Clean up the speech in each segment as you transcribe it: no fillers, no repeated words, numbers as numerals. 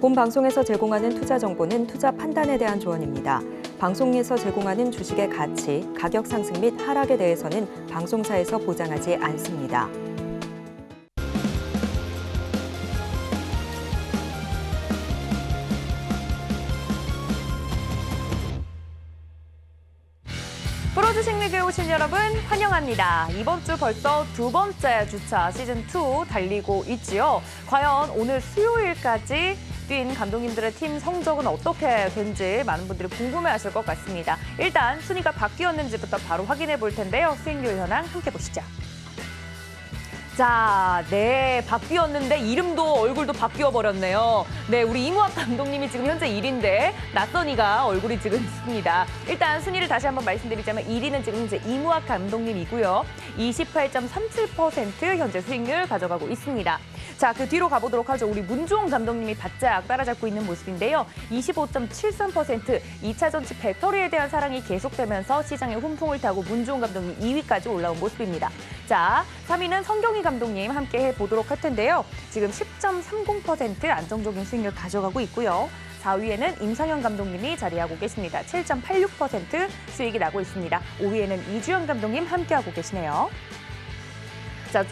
본 방송에서 제공하는 투자 정보는 투자 판단에 대한 조언입니다. 방송에서 제공하는 주식의 가치, 가격 상승 및 하락에 대해서는 방송사에서 보장하지 않습니다. 프로주식 리그에 오신 여러분 환영합니다. 이번 주 벌써 두 번째 주차 시즌2 달리고 있지요. 과연 오늘 수요일까지 뛴 감독님들의 팀 성적은 어떻게 된지 많은 분들이 궁금해하실 것 같습니다. 일단 순위가 바뀌었는지부터 바로 확인해 볼 텐데요. 수익률 현황 함께 보시죠. 자, 네, 바뀌었는데 이름도 얼굴도 바뀌어버렸네요. 네, 우리 이무학 감독님이 지금 현재 1위인데 낯선이가 얼굴이 지금 있습니다. 일단 순위를 다시 한번 말씀드리자면 1위는 지금 현재 이무학 감독님이고요. 28.37% 현재 수익률 가져가고 있습니다. 자, 그 뒤로 가보도록 하죠. 우리 문종원 감독님이 바짝 따라잡고 있는 모습인데요. 25.73%, 2차 전지 배터리에 대한 사랑이 계속되면서 시장의 훈풍을 타고 문종원 감독님 2위까지 올라온 모습입니다. 자, 3위는 성경희 감독님 함께 해보도록 할 텐데요. 지금 10.30% 안정적인 수익률 가져가고 있고요. 4위에는 임상현 감독님이 자리하고 계십니다. 7.86% 수익이 나고 있습니다. 5위에는 이주연 감독님 함께하고 계시네요. 자,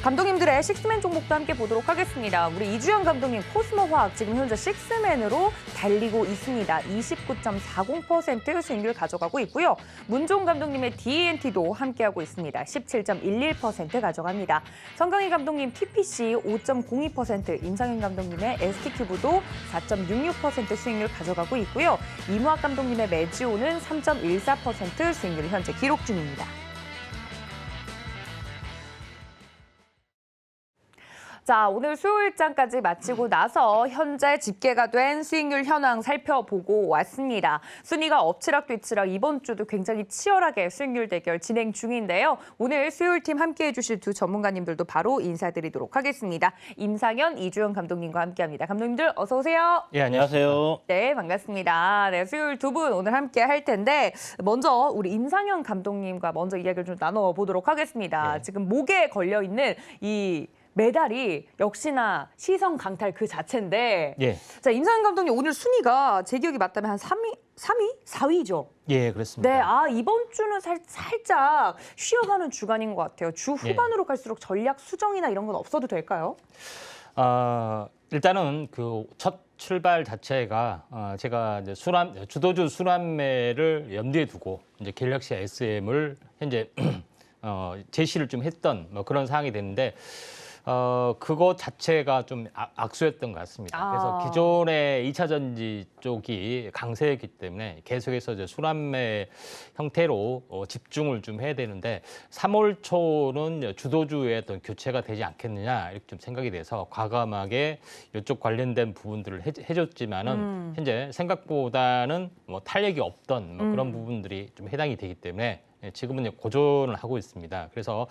감독님들의 식스맨 종목도 함께 보도록 하겠습니다. 우리 이주연 감독님 코스모화학 지금 현재 식스맨으로 달리고 있습니다. 29.40% 수익률 가져가고 있고요. 문종 감독님의 D&T도 함께하고 있습니다. 17.11% 가져갑니다. 성경희 감독님 TPC 5.02%, 임상현 감독님의 ST큐브도 4.66% 수익률 가져가고 있고요. 이무학 감독님의 메지오는 3.14% 수익률 현재 기록 중입니다. 자, 오늘 수요일장까지 마치고 나서 현재 집계가 된 수익률 현황 살펴보고 왔습니다. 순위가 엎치락 뒤치락 이번 주도 굉장히 치열하게 수익률 대결 진행 중인데요. 오늘 수요일팀 함께해 주실 두 전문가님들도 바로 인사드리도록 하겠습니다. 임상현, 이주연 감독님과 함께합니다. 감독님들 어서 오세요. 예, 안녕하세요. 네, 반갑습니다. 네, 수요일 두 분 오늘 함께 할 텐데 먼저 우리 임상현 감독님과 먼저 이야기를 좀 나눠보도록 하겠습니다. 네. 지금 목에 걸려있는 이 메달이 역시나 시선 강탈 그 자체인데 예. 자, 임상현 감독님 오늘 순위가 제 기억이 맞다면 한 3위? 4위죠? 예, 그렇습니다. 네, 이번 주는 살짝 쉬어가는 주간인 것 같아요. 주 후반으로 갈수록 전략 수정이나 이런 건 없어도 될까요? 일단은 그 첫 출발 자체가 제가 이제 주도주 순환매를 염두에 두고 이제 갤럭시 SM을 현재 제시를 좀 했던 뭐 그런 상황이 됐는데 그거 자체가 좀 악수였던 것 같습니다. 그래서 기존의 2차 전지 쪽이 강세였기 때문에 계속해서 이제 순환매 형태로 집중을 좀 해야 되는데 3월 초는 주도주의 어떤 교체가 되지 않겠느냐 이렇게 좀 생각이 돼서 과감하게 이쪽 관련된 부분들을 해줬지만은 현재 생각보다는 뭐 탄력이 없던 뭐 그런 부분들이 좀 해당이 되기 때문에 지금은 이제 고전을 하고 있습니다. 그래서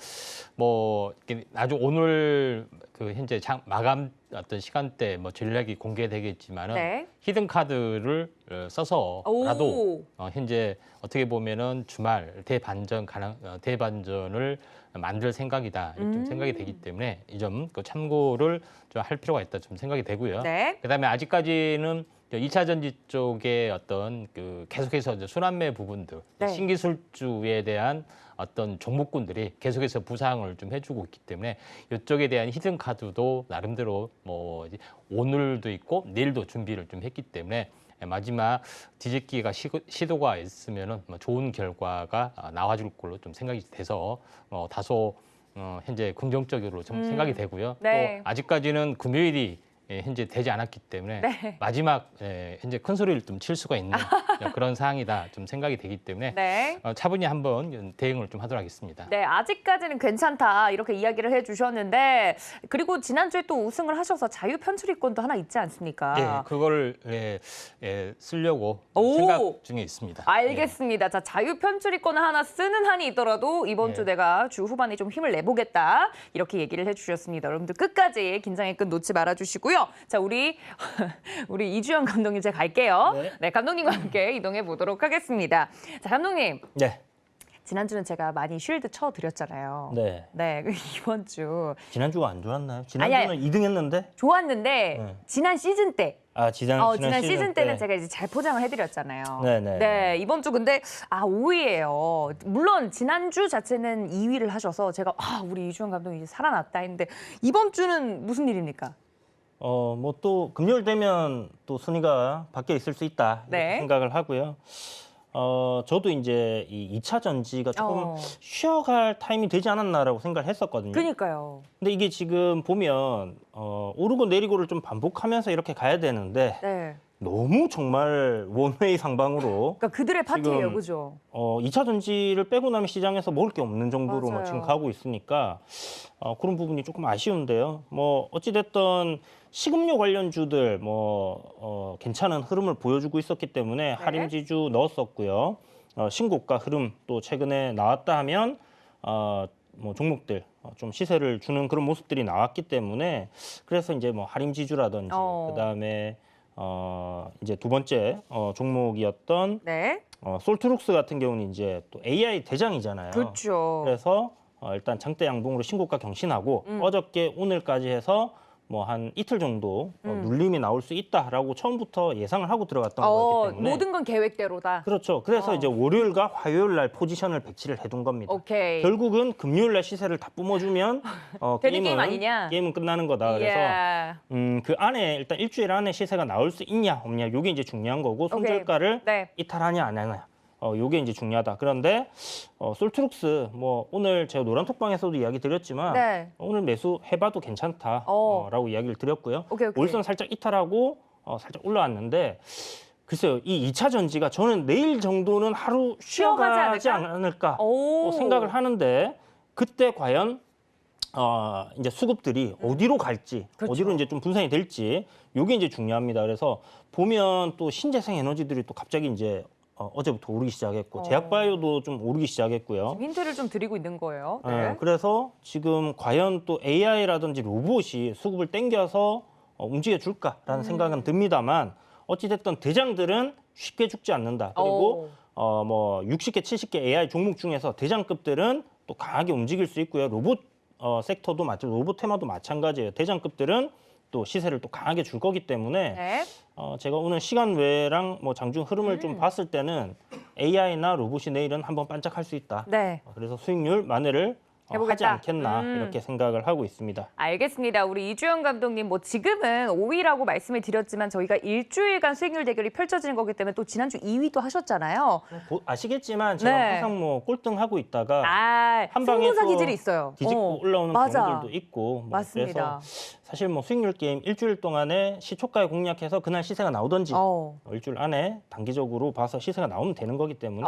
뭐 나중 오늘 그 현재 마감 어떤 시간대 뭐 전략이 공개되겠지만은 네. 히든 카드를 써서라도 현재 어떻게 보면은 주말 대반전을 만들 생각이다 이렇게 좀 생각이 되기 때문에 이 점 참고를 좀 할 필요가 있다 좀 생각이 되고요. 네. 그다음에 아직까지는 2차 전지 쪽에 어떤 그 계속해서 이제 순환매 부분들, 네. 신기술주에 대한 어떤 종목군들이 계속해서 부상을 좀 해주고 있기 때문에 이쪽에 대한 히든 카드도 나름대로 뭐 오늘도 있고 내일도 준비를 좀 했기 때문에 마지막 뒤집기가 시도가 있으면은 좋은 결과가 나와줄 걸로 좀 생각이 돼서 다소 현재 긍정적으로 좀 생각이 되고요. 네. 또 아직까지는 금요일이 현재 되지 않았기 때문에 네. 마지막 현재 큰 소리를 좀 칠 수가 있는 그런 상황이다 좀 생각이 되기 때문에 네. 차분히 한번 대응을 좀 하도록 하겠습니다. 네, 아직까지는 괜찮다 이렇게 이야기를 해주셨는데 그리고 지난주에 또 우승을 하셔서 자유편출입권도 하나 있지 않습니까? 예, 그걸 쓰려고 오! 생각 중에 있습니다. 알겠습니다. 자, 자유편출입권을 하나 쓰는 한이 있더라도 이번 주 내가 주 후반에 좀 힘을 내보겠다 이렇게 얘기를 해주셨습니다. 여러분들 끝까지 긴장의 끈 놓지 말아주시고요. 자, 우리 이주연 감독님 제가 갈게요. 네, 감독님과 함께 이동해 보도록 하겠습니다. 자, 감독님. 네. 지난주는 제가 많이 쉴드 쳐드렸잖아요. 네. 네, 이번 주 지난주가 안 좋았나요? 지난주는 아니. 2등 했는데? 좋았는데 네. 지난 시즌 때 지난 지난 시즌 때는 때. 제가 이제 잘 포장을 해드렸잖아요. 네네. 네, 이번 주 근데 5위예요. 물론 지난주 자체는 2위를 하셔서 제가 우리 이주영 감독이 이제 살아났다 했는데 이번 주는 무슨 일입니까? 뭐 또 금요일 되면 또 순위가 바뀌어 있을 수 있다 이렇게 네. 생각을 하고요. 저도 이제 이 2차 전지가 조금 어. 쉬어갈 타임이 되지 않았나라고 생각을 했었거든요. 그러니까요. 근데 이게 지금 보면 오르고 내리고를 좀 반복하면서 이렇게 가야 되는데 네. 너무 정말 원웨이 상방으로 그러니까 그들의 파티예요, 지금 그죠? 2차 전지를 빼고 나면 시장에서 먹을 게 없는 정도로 맞아요. 뭐 지금 가고 있으니까 그런 부분이 조금 아쉬운데요. 뭐 어찌됐든 식음료 관련주들 괜찮은 흐름을 보여주고 있었기 때문에 할인지주 넣었었고요. 신고가 흐름 또 최근에 나왔다 하면 뭐 종목들 좀 시세를 주는 그런 모습들이 나왔기 때문에 그래서 이제 뭐 할인지주라든지 그다음에 이제 두 번째 종목이었던 네. 솔트룩스 같은 경우는 이제 또 AI 대장이잖아요. 그렇죠. 그래서 일단 장대 양봉으로 신고가 경신하고 어저께 오늘까지 해서 뭐 한 이틀 정도 눌림이 나올 수 있다라고 처음부터 예상을 하고 들어갔던 거기 때문에 모든 건 계획대로다. 그렇죠. 그래서 이제 월요일과 화요일 날 포지션을 배치를 해둔 겁니다. 오케이. 결국은 금요일 날 시세를 다 뿜어주면 되는 게임 아니냐? 게임은 끝나는 거다. 그래서 예. 그 안에 일단 일주일 안에 시세가 나올 수 있냐 없냐 이게 이제 중요한 거고 손절가를 네. 이탈하냐 안 하냐 요게 이제 중요하다. 그런데 솔트룩스 뭐 오늘 제가 노란톡방에서도 이야기 드렸지만 네. 오늘 매수 해봐도 괜찮다라고 이야기를 드렸고요. 오케이. 월선 살짝 이탈하고 살짝 올라왔는데 글쎄요, 이 2차 전지가 저는 내일 정도는 하루 쉬어가지 않을까 생각을 하는데 그때 과연 이제 수급들이 어디로 갈지, 그렇죠. 어디로 이제 좀 분산이 될지 이게 이제 중요합니다. 그래서 보면 또 신재생 에너지들이 또 갑자기 이제 어제부터 오르기 시작했고 제약바이오도 좀 오르기 시작했고요. 지금 힌트를 좀 드리고 있는 거예요. 네. 그래서 지금 과연 또 AI라든지 로봇이 수급을 땡겨서 움직여 줄까라는 생각은 듭니다만 어찌됐든 대장들은 쉽게 죽지 않는다. 그리고 뭐 60개, 70개 AI 종목 중에서 대장급들은 또 강하게 움직일 수 있고요. 로봇 섹터도 로봇 테마도 마찬가지예요. 대장급들은 또 시세를 또 강하게 줄 거기 때문에 네. 제가 오늘 시간 외랑 뭐 장중 흐름을 좀 봤을 때는 AI나 로봇이 내일은 한번 반짝할 수 있다. 네. 그래서 수익률 만회를 해보겠다. 하지 않겠나 이렇게 생각을 하고 있습니다. 알겠습니다. 우리 이주영 감독님 뭐 지금은 5위라고 말씀을 드렸지만 저희가 일주일간 수익률 대결이 펼쳐지는 거기 때문에 또 지난주 2위도 하셨잖아요. 아시겠지만 제가 네. 항상 뭐 꼴등하고 있다가 한 방에 승부사 또 기질이 있어요. 뒤집고 올라오는 맞아. 경우들도 있고 맞습니다. 그래서 사실 뭐 수익률 게임 일주일 동안에 시초가에 공략해서 그날 시세가 나오든지 일주일 안에 단기적으로 봐서 시세가 나오면 되는 거기 때문에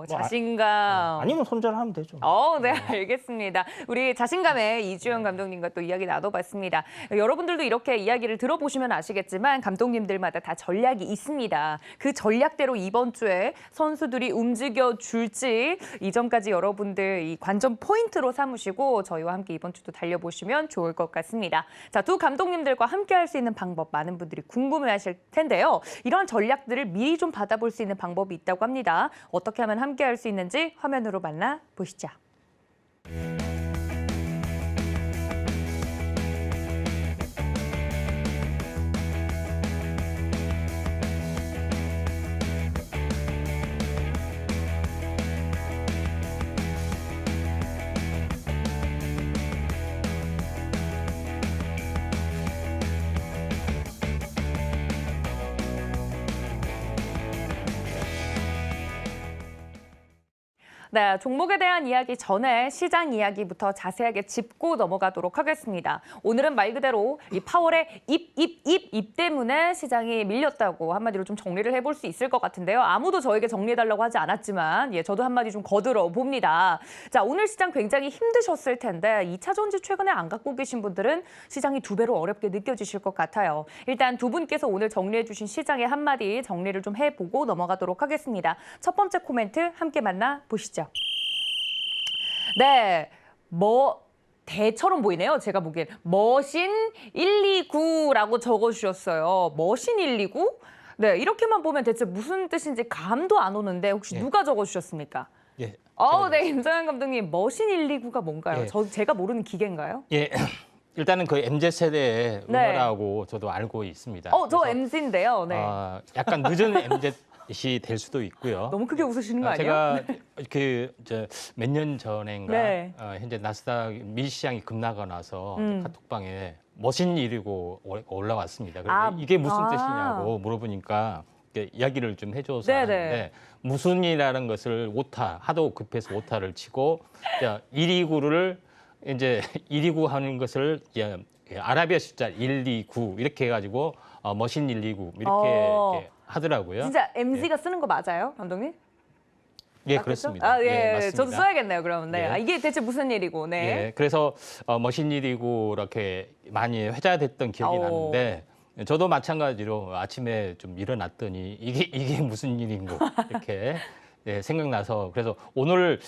자신감. 아니면 손절하면 되죠. 네, 알겠습니다. 우리 자신감의 이주영 감독님과 또 이야기 나눠봤습니다. 여러분들도 이렇게 이야기를 들어보시면 아시겠지만 감독님들마다 다 전략이 있습니다. 그 전략대로 이번 주에 선수들이 움직여 줄지 이 점까지 여러분들 이 관전 포인트로 삼으시고 저희와 함께 이번 주도 달려보시면 좋을 것 같습니다. 자, 두 감독님들과 함께 할 수 있는 방법 많은 분들이 궁금해하실 텐데요. 이런 전략들을 미리 좀 받아볼 수 있는 방법이 있다고 합니다. 어떻게 하면 함께 할 수 있는지 화면으로 만나보시죠. 네, 종목에 대한 이야기 전에 시장 이야기부터 자세하게 짚고 넘어가도록 하겠습니다. 오늘은 말 그대로 이 파월의 입 때문에 시장이 밀렸다고 한마디로 좀 정리를 해볼 수 있을 것 같은데요. 아무도 저에게 정리해달라고 하지 않았지만 저도 한마디 좀 거들어 봅니다. 자, 오늘 시장 굉장히 힘드셨을 텐데 2차 전지 최근에 안 갖고 계신 분들은 시장이 두 배로 어렵게 느껴지실 것 같아요. 일단 두 분께서 오늘 정리해 주신 시장의 한마디 정리를 좀 해보고 넘어가도록 하겠습니다. 첫 번째 코멘트 함께 만나보시죠. 네, 대처럼 보이네요. 제가 보기엔 머신 129라고 적어주셨어요. 머신 129? 네, 이렇게만 보면 대체 무슨 뜻인지 감도 안 오는데 혹시 누가 적어주셨습니까? 예. 네, 임정현 감독님, 머신 129가 뭔가요? 예. 제가 모르는 기계인가요? 예. 일단은 그 MZ 세대의 네. 응원하고 저도 알고 있습니다. 저 그래서, MZ인데요. 네. 약간 늦은 MZ이 될 수도 있고요. 너무 크게 웃으시는 거 아니에요? 제가 몇 년 전인가 네. 현재 나스닥 미시장이 급락하고 나서 카톡방에 머신 일이고 올라왔습니다. 그래서 이게 무슨 뜻이냐고 물어보니까 이야기를 좀 해줘서 네네. 하는데 무슨 일이라는 것을 오타 하도 급해서 오타를 치고 129를 이제 129 하는 것을 아라비아 숫자 129 이렇게 해가지고 머신 129 이렇게 하더라고요. 진짜 MZ가 쓰는 거 맞아요, 감독님? 예, 맞겠죠? 그렇습니다. 예, 맞습니다. 저도 써야겠네요, 그러면. 네. 예. 이게 대체 무슨 일이고, 네. 예, 그래서 머신 129 이렇게 많이 회자됐던 기억이 나는데 저도 마찬가지로 아침에 좀 일어났더니 이게 무슨 일인고 이렇게 생각나서 그래서 오늘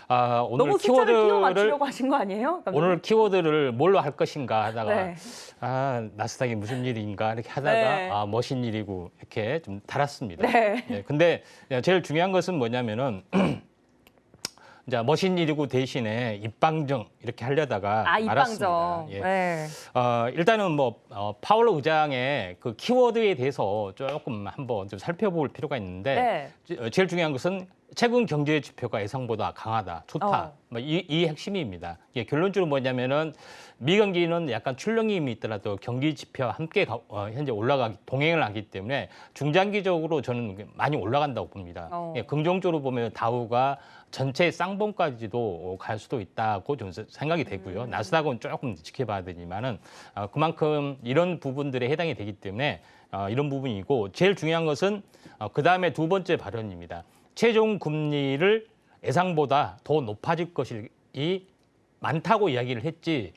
너무 숫자를 끼워 키워드를 맞추려고 하신 거 아니에요? 감독님? 오늘 키워드를 뭘로 할 것인가 하다가 네. 나스닥이 무슨 일인가 이렇게 하다가 네. 머신 일이고 이렇게 좀 달았습니다. 네. 예, 근데 제일 중요한 것은 뭐냐면은 이제 머신 129 대신에 입방정 이렇게 하려다가 입방정. 말았습니다. 예. 네. 일단은 파월 의장의 그 키워드에 대해서 조금 한번 좀 살펴볼 필요가 있는데 제일 중요한 것은 최근 경제 지표가 예상보다 강하다, 좋다. 이 핵심입니다. 결론적으로 뭐냐면은 미경기는 약간 출렁임이 있더라도 경기 지표와 함께 현재 동행을 하기 때문에 중장기적으로 저는 많이 올라간다고 봅니다. 긍정적으로 보면 다우가 전체 쌍봉까지도 갈 수도 있다고 좀 생각이 되고요. 나스닥은 조금 지켜봐야 되지만은 그만큼 이런 부분들에 해당이 되기 때문에 이런 부분이고 제일 중요한 것은 그 다음에 두 번째 발언입니다. 최종 금리를 예상보다 더 높아질 것이 많다고 이야기를 했지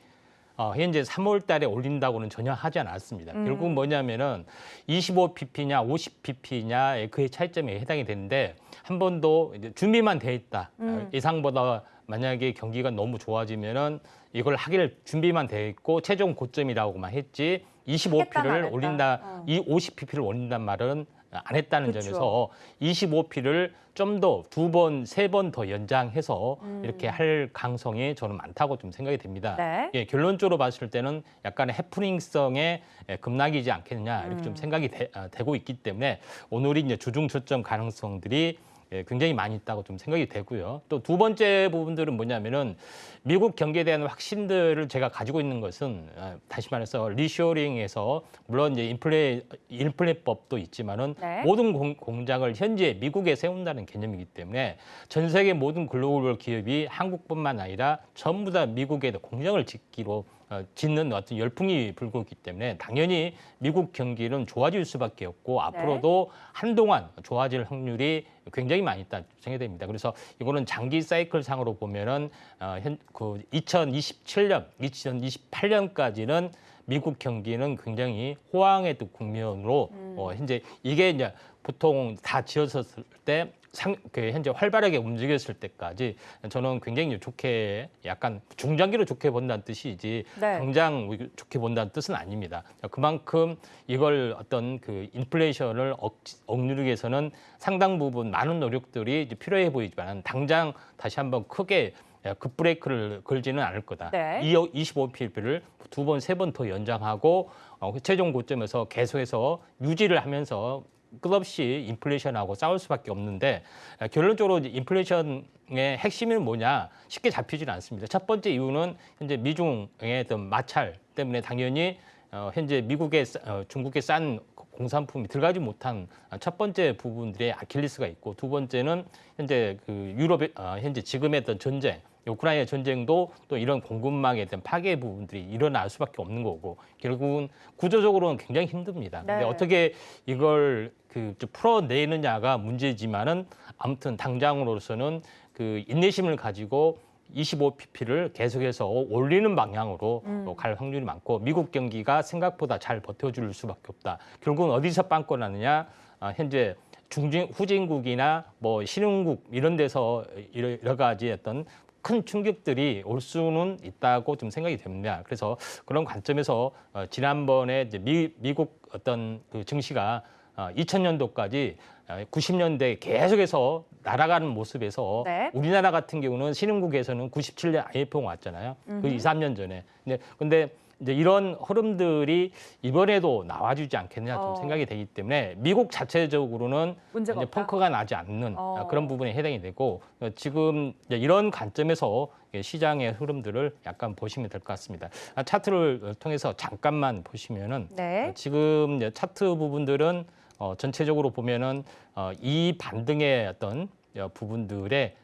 현재 3월 달에 올린다고는 전혀 하지 않았습니다. 결국 뭐냐면은 25pp냐 50pp냐의 그의 차이점에 해당이 되는데 한 번도 준비만 돼 있다. 예상보다 만약에 경기가 너무 좋아지면은 이걸 하길 준비만 돼 있고 최종 고점이라고만 했지 25p를 올린다, 이 50pp를 올린단 말은 안 했다는 점에서 25p를 좀 더 두 번, 세 번 더 연장해서 이렇게 할 가능성이 저는 많다고 좀 생각이 됩니다. 네. 예, 결론적으로 봤을 때는 약간의 해프닝성의 급락이지 않겠느냐 이렇게 좀 생각이 되고 있기 때문에 오늘이 이제 주중 저점 가능성들이 굉장히 많이 있다고 좀 생각이 되고요. 또 두 번째 부분들은 뭐냐면은 미국 경기에 대한 확신들을 제가 가지고 있는 것은 다시 말해서 리쇼링에서 물론 이제 인플레법도 있지만은 모든 공장을 현재 미국에 세운다는 개념이기 때문에 전 세계 모든 글로벌 기업이 한국뿐만 아니라 전부 다 미국에 공장을 짓는 어떤 열풍이 불고 있기 때문에 당연히 미국 경기는 좋아질 수밖에 없고 앞으로도 한동안 좋아질 확률이 굉장히 많이 있다 생각됩니다. 그래서 이거는 장기 사이클 상으로 보면은 2027년, 2028년까지는 미국 경기는 굉장히 호황의 또 국면으로 현재 이게 이제 보통 다 지어졌을 때 현재 활발하게 움직였을 때까지 저는 굉장히 좋게 약간 중장기로 좋게 본다는 뜻이지 당장 좋게 본다는 뜻은 아닙니다. 그만큼 이걸 어떤 그 인플레이션을 억누르기 위해서는 상당 부분 많은 노력들이 이제 필요해 보이지만 당장 다시 한번 크게 급브레이크를 걸지는 않을 거다. 이 25pp를 두 번, 세 번 더 연장하고 최종 고점에서 계속해서 유지를 하면서 끝없이 인플레이션하고 싸울 수밖에 없는데 결론적으로 인플레이션의 핵심은 뭐냐 쉽게 잡히지는 않습니다. 첫 번째 이유는 현재 미중의 어떤 마찰 때문에 당연히 현재 중국에 싼 공산품이 들어가지 못한 첫 번째 부분들의 아킬레스가 있고 두 번째는 현재 그 유럽의 현재 지금의 어떤 전쟁 우크라이나 전쟁도 또 이런 공급망에 대한 파괴 부분들이 일어날 수밖에 없는 거고 결국은 구조적으로는 굉장히 힘듭니다. 근데 어떻게 이걸 풀어내느냐가 문제지만은 아무튼 당장으로서는 그 인내심을 가지고 25pp를 계속해서 올리는 방향으로 갈 확률이 많고 미국 경기가 생각보다 잘 버텨줄 수밖에 없다. 결국은 어디서 빵꾸 나느냐? 현재 후진국이나 신흥국 이런 데서 여러 가지 어떤 큰 충격들이 올 수는 있다고 좀 생각이 됩니다. 그래서 그런 관점에서 지난번에 이제 미국 어떤 그 증시가 2000년도까지 90년대 계속해서 날아가는 모습에서 우리나라 같은 경우는 신흥국에서는 97년 IMF가 왔잖아요. 그 2, 3년 전에. 근데 이제 이런 흐름들이 이번에도 나와주지 않겠느냐 좀 어. 생각이 되기 때문에 미국 자체적으로는 문제가 이제 없다? 펑크가 나지 않는 어. 그런 부분에 해당이 되고 지금 이제 이런 관점에서 시장의 흐름들을 약간 보시면 될 것 같습니다. 차트를 통해서 잠깐만 보시면은 네. 지금 이제 차트 부분들은 전체적으로 보면은 이 반등의 어떤 부분들의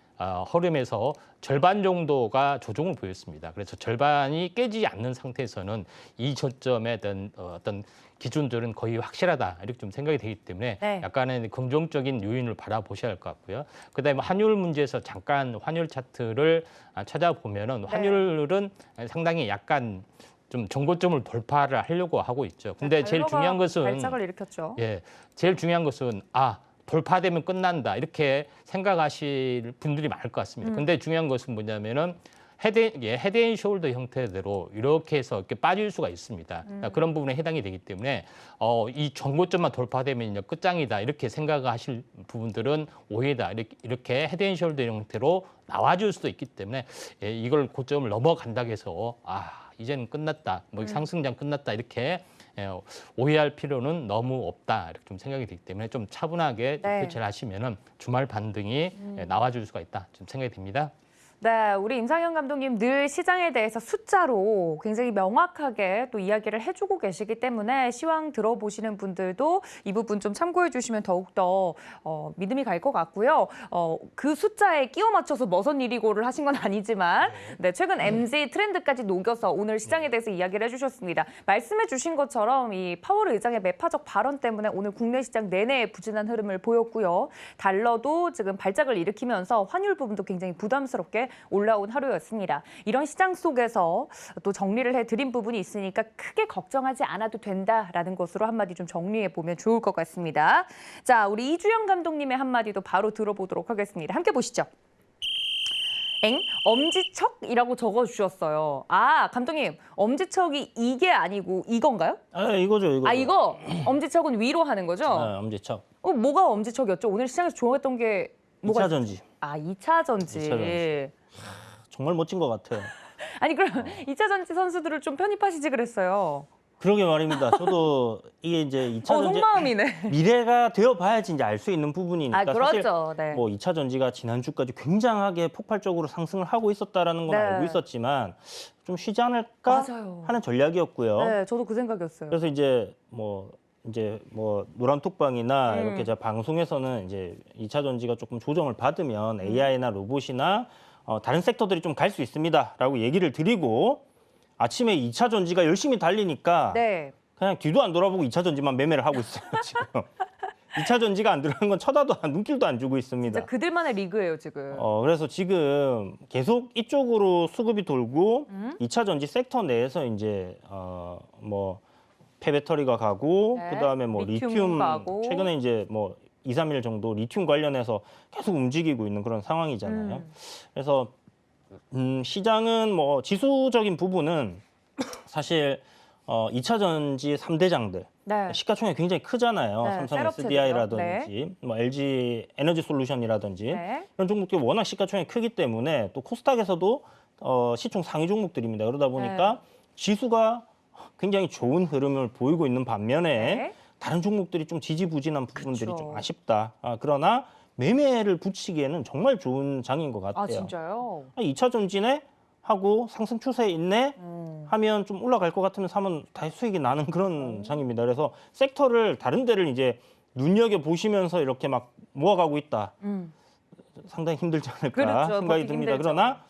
흐름에서 절반 정도가 조정을 보였습니다. 그래서 절반이 깨지지 않는 상태에서는 이 저점의 어떤 기준들은 거의 확실하다 이렇게 좀 생각이 되기 때문에 네. 약간의 긍정적인 요인을 바라보셔야 할 것 같고요. 그다음에 환율 문제에서 잠깐 환율 차트를 찾아보면은 환율은 상당히 약간 좀 정고점을 돌파를 하려고 하고 있죠. 근데 제일 달러가 중요한 것은 발작을 일으켰죠. 예, 제일 중요한 것은 돌파되면 끝난다 이렇게 생각하실 분들이 많을 것 같습니다. 근데 중요한 것은 뭐냐면은 헤드앤숄더 형태대로 이렇게 해서 이렇게 빠질 수가 있습니다. 그런 부분에 해당이 되기 때문에 이 정고점만 돌파되면 이제 끝장이다 이렇게 생각하실 부분들은 오해다 이렇게 헤드앤숄더 형태로 나와줄 수도 있기 때문에 이걸 고점을 넘어간다고 해서 이제는 끝났다, 뭐 상승장 끝났다 이렇게 오해할 필요는 너무 없다 이렇게 좀 생각이 되기 때문에 좀 차분하게 네. 교체를 하시면은 주말 반등이 나와줄 수가 있다 좀 생각이 듭니다. 네, 우리 임상현 감독님 늘 시장에 대해서 숫자로 굉장히 명확하게 또 이야기를 해주고 계시기 때문에 시황 들어보시는 분들도 이 부분 좀 참고해 주시면 더욱더 믿음이 갈 것 같고요. 그 숫자에 끼워 맞춰서 머선 일이고를 하신 건 아니지만 네, 최근 MZ 트렌드까지 녹여서 오늘 시장에 대해서 이야기를 해주셨습니다. 말씀해 주신 것처럼 이 파월 의장의 매파적 발언 때문에 오늘 국내 시장 내내 부진한 흐름을 보였고요. 달러도 지금 발작을 일으키면서 환율 부분도 굉장히 부담스럽게 올라온 하루였습니다. 이런 시장 속에서 또 정리를 해드린 부분이 있으니까 크게 걱정하지 않아도 된다라는 것으로 한마디 좀 정리해 보면 좋을 것 같습니다. 자, 우리 이주영 감독님의 한마디도 바로 들어보도록 하겠습니다. 함께 보시죠. 엄지척이라고 적어주셨어요. 감독님, 엄지척이 이게 아니고 이건가요? 이거죠, 이거. 이거 엄지척은 위로 하는 거죠? 엄지척. 뭐가 엄지척이었죠? 오늘 시장에서 좋아했던 게 뭐가 2차 전지. 2차 전지. 2차 전지. 정말 멋진 것 같아요. 아니 그럼 2차 전지 선수들을 좀 편입하시지 그랬어요. 그러게 말입니다. 저도 이게 이제 2차 전지 속마음이네. 미래가 되어봐야지 이제 알 수 있는 부분이니까 사실 그렇죠. 네. 뭐 2차 전지가 지난주까지 굉장하게 폭발적으로 상승을 하고 있었다라는 건 네. 알고 있었지만 좀 쉬지 않을까 맞아요. 하는 전략이었고요. 네, 저도 그 생각이었어요. 그래서 이제 뭐 노란 톡방이나 이렇게 제 방송에서는 이제 2차 전지가 조금 조정을 받으면 AI나 로봇이나 다른 섹터들이 좀 갈 수 있습니다라고 얘기를 드리고 아침에 2차 전지가 열심히 달리니까 네. 그냥 뒤도 안 돌아보고 2차 전지만 매매를 하고 있어요, 지금. 2차 전지가 안 들어간 건 눈길도 안 주고 있습니다. 진짜 그들만의 리그예요, 지금. 그래서 지금 계속 이쪽으로 수급이 돌고 2차 전지 섹터 내에서 이제 뭐 폐배터리가 가고 네. 그다음에 뭐 리튬 가고. 최근에 이제 뭐 2, 3일 정도 리튬 관련해서 계속 움직이고 있는 그런 상황이잖아요. 그래서 시장은 뭐 지수적인 부분은 사실 2차 전지 3대장들 네. 시가총액이 굉장히 크잖아요. 네, 삼성 셋업체들요. SDI라든지 뭐 LG 에너지 솔루션이라든지 네. 이런 종목들이 워낙 시가총액이 크기 때문에 또 코스닥에서도 시총 상위 종목들입니다. 그러다 보니까 지수가 굉장히 좋은 흐름을 보이고 있는 반면에 네. 다른 종목들이 좀 지지부진한 부분들이 그쵸. 좀 아쉽다. 그러나 매매를 붙이기에는 정말 좋은 장인 것 같아요. 진짜요? 2차 전지네 하고 상승 추세에 있네 하면 좀 올라갈 것 같으면 사면 다시 수익이 나는 그런 장입니다. 그래서 섹터를 다른 데를 이제 눈여겨 보시면서 이렇게 막 모아가고 있다. 상당히 힘들지 않을까 그렇죠. 생각이 버티기 듭니다. 힘들죠. 그러나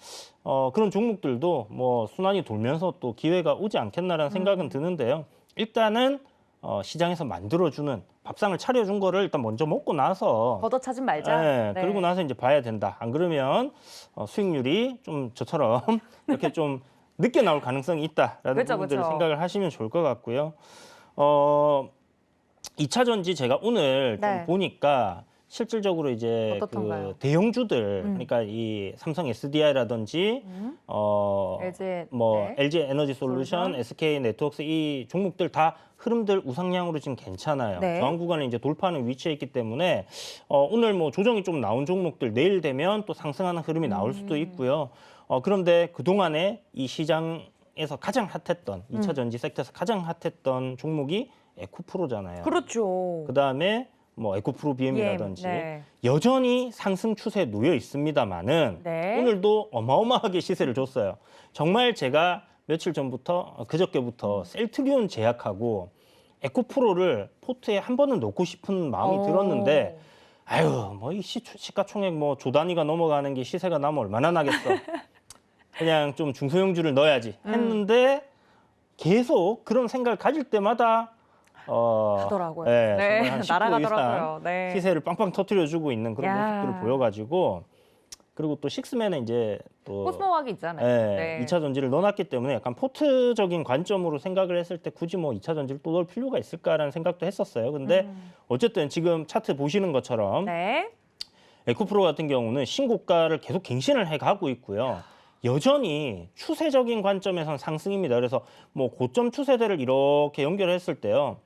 그런 종목들도 뭐 순환이 돌면서 또 기회가 오지 않겠나라는 생각은 드는데요. 일단은 시장에서 만들어주는 밥상을 차려준 거를 일단 먼저 먹고 나서 걷어차진 말자. 네, 네. 그러고 나서 이제 봐야 된다. 안 그러면 수익률이 좀 저처럼 이렇게 좀 늦게 나올 가능성이 있다라는 그쵸, 부분들을 그쵸. 생각을 하시면 좋을 것 같고요. 2차 전지 제가 오늘 네. 좀 보니까 실질적으로 이제 어떻던가요? 그 대형주들 그러니까 이 삼성 SDI라든지 LG, 뭐 네. LG 에너지 솔루션, 솔루션. SK 네트워크스 이 종목들 다 흐름들 우상향으로 지금 괜찮아요. 네. 저항 구간을 이제 돌파하는 위치에 있기 때문에 오늘 뭐 조정이 좀 나온 종목들 내일 되면 또 상승하는 흐름이 나올 수도 있고요. 그런데 그 동안에 이 시장 시장에서 가장 핫했던 2차 전지 섹터에서 가장 핫했던 종목이 에코프로잖아요. 그렇죠. 그다음에 뭐 에코프로 BM이라든지 네. 여전히 상승 추세에 놓여 있습니다만은 네. 오늘도 어마어마하게 시세를 줬어요. 정말 제가 며칠 전부터 그저께부터 셀트리온 제약하고 에코프로를 포트에 한 번은 넣고 싶은 마음이 들었는데 아유 뭐 이 시가총액 뭐 조 단위가 넘어가는 게 시세가 나면 얼마나 나겠어. 그냥 좀 중소형주를 넣어야지 했는데 계속 그런 생각을 가질 때마다 하더라고요. 네, 네, 정말 한 10% 날아가더라고요. 이상 네. 시세를 빵빵 터뜨려주고 있는 그런 야. 모습들을 보여가지고 그리고 또 식스맨에 이제 또 코스모학이 있잖아요. 네, 2차 전지를 넣어놨기 때문에 약간 포트적인 관점으로 생각을 했을 때 굳이 뭐 2차 전지를 또 넣을 필요가 있을까라는 생각도 했었어요. 근데 어쨌든 지금 차트 보시는 것처럼 네. 에코프로 같은 경우는 신고가를 계속 갱신을 해가고 있고요. 여전히 추세적인 관점에선 상승입니다. 그래서 뭐 고점 추세대를 이렇게 연결했을 때요.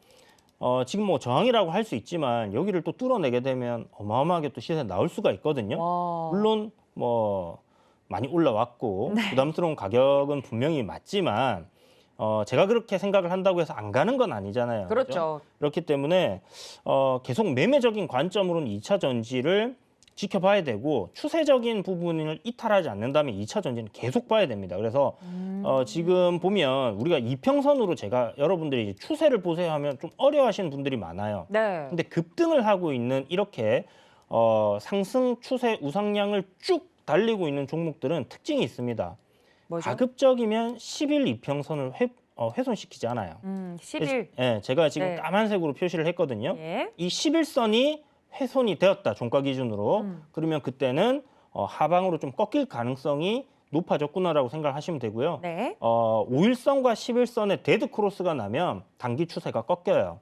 지금 뭐 저항이라고 할 수 있지만 여기를 또 뚫어내게 되면 어마어마하게 또 시세 나올 수가 있거든요. 와. 물론 뭐 많이 올라왔고 부담스러운 가격은 분명히 맞지만 제가 그렇게 생각을 한다고 해서 안 가는 건 아니잖아요. 그죠? 그렇죠. 그렇기 때문에 계속 매매적인 관점으로는 2차 전지를 지켜봐야 되고 추세적인 부분을 이탈하지 않는다면 2차 전지는 계속 봐야 됩니다. 그래서 지금 보면 우리가 이평선으로 제가 여러분들이 이제 추세를 보세요 하면 좀 어려워하시는 분들이 많아요. 네. 근데 급등을 하고 있는 이렇게 상승 추세 우상향을 쭉 달리고 있는 종목들은 특징이 있습니다. 뭐죠? 가급적이면 10일 이평선을 훼손시키지 않아요. 10일. 예, 제가 지금 네. 까만색으로 표시를 했거든요. 예. 이 11선이 훼손이 되었다, 종가 기준으로. 그러면 그때는 하방으로 좀 꺾일 가능성이 높아졌구나라고 생각하시면 되고요. 네. 5일선과 11선의 데드 크로스가 나면 단기 추세가 꺾여요.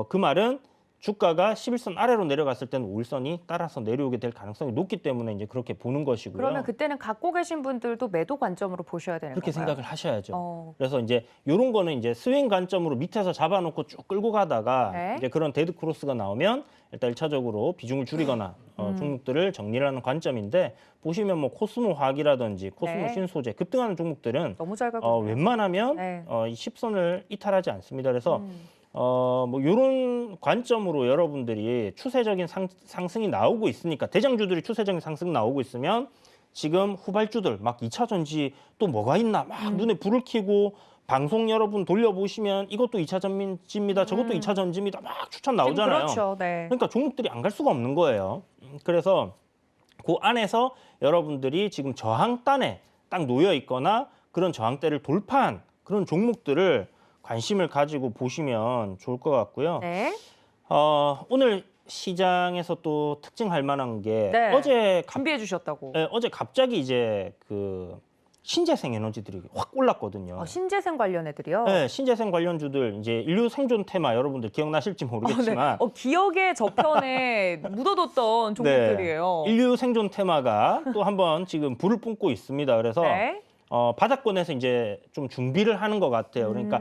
그 말은 주가가 11선 아래로 내려갔을 때는 5일선이 따라서 내려오게 될 가능성이 높기 때문에 이제 그렇게 보는 것이고요. 그러면 그때는 갖고 계신 분들도 매도 관점으로 보셔야 되는 그렇게 건가요? 생각을 하셔야죠. 어. 그래서 이제 이런 거는 이제 스윙 관점으로 밑에서 잡아놓고 쭉 끌고 가다가 네. 이제 그런 데드 크로스가 나오면 일단 1차적으로 비중을 줄이거나 종목들을 정리를 하는 관점인데 보시면 뭐 코스모 화학이라든지 코스모 네. 신소재 급등하는 종목들은 너무 잘 가고 웬만하면 네. 이 10선을 이탈하지 않습니다. 그래서 뭐 이런 관점으로 여러분들이 추세적인 상승이 나오고 있으니까 대장주들이 추세적인 상승 나오고 있으면 지금 후발주들 막 2차 전지 또 뭐가 있나 막 눈에 불을 켜고 방송 여러분 돌려보시면 이것도 2차 전지입니다. 저것도 2차 전지입니다. 막 추천 나오잖아요. 그렇죠. 네. 그러니까 종목들이 안 갈 수가 없는 거예요. 그래서 그 안에서 여러분들이 지금 저항단에 딱 놓여 있거나 그런 저항대를 돌파한 그런 종목들을 관심을 가지고 보시면 좋을 것 같고요. 네. 오늘 시장에서 또 특징할 만한 게 네. 어제 준비해 주셨다고. 어제 갑자기 이제 그 신재생 에너지들이 확 올랐거든요. 신재생 관련 애들이요? 네, 신재생 관련주들 이제 인류 생존 테마 여러분들 기억나실지 모르겠지만 네. 기억의 저편에 묻어뒀던 종목들이에요. 인류 생존 테마가 또 한번 지금 불을 뿜고 있습니다. 그래서 네. 바닥권에서 이제 좀 준비를 하는 것 같아요. 그러니까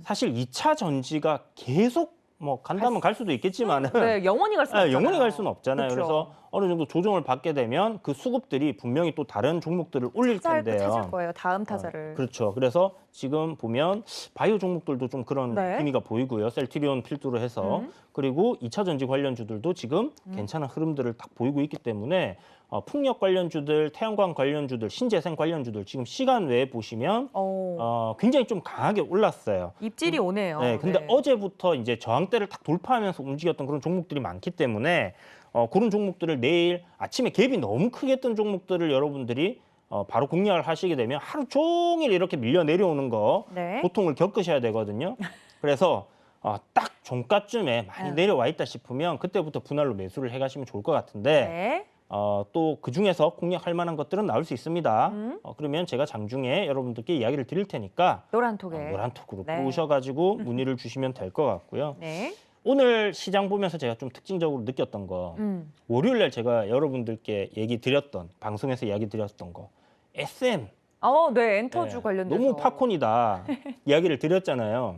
사실 2차 전지가 계속 뭐 간다면 갈 수도 있겠지만은 네, 영원히 갈 수는 없잖아요. 영원히 갈 수는 없잖아요. 그쵸. 그래서 어느 정도 조정을 받게 되면 그 수급들이 분명히 또 다른 종목들을 올릴 텐데요. 찾을 거예요. 다음 타자를. 그렇죠. 그래서 지금 보면 바이오 종목들도 좀 그런 네. 기미가 보이고요. 셀트리온 필두로 해서 그리고 2차 전지 관련주들도 지금 괜찮은 흐름들을 딱 보이고 있기 때문에 풍력 관련주들, 태양광 관련주들, 신재생 관련주들 지금 시간 외에 보시면 굉장히 좀 강하게 올랐어요. 입질이 오네요. 네, 근데 네. 어제부터 이제 저항대를 딱 돌파하면서 움직였던 그런 종목들이 많기 때문에 그런 종목들을 내일 아침에 갭이 너무 크게 뜬 종목들을 여러분들이 바로 공략을 하시게 되면 하루 종일 이렇게 밀려 내려오는 거 네. 고통을 겪으셔야 되거든요. 그래서 딱 종가쯤에 많이 내려와 있다 싶으면 그때부터 분할로 매수를 해가시면 좋을 것 같은데 네. 또 그중에서 공략할 만한 것들은 나올 수 있습니다. 그러면 제가 장중에 여러분들께 이야기를 드릴 테니까 노란톡에. 노란톡으로 네. 들어오셔가지고 문의를 주시면 될 것 같고요. 네. 오늘 시장 보면서 제가 좀 특징적으로 느꼈던 거 월요일 날 제가 여러분들께 얘기 드렸던 방송에서 이야기 드렸던 거 SM 네, 엔터주 네, 관련돼서. 너무 팝콘이다 이야기를 드렸잖아요.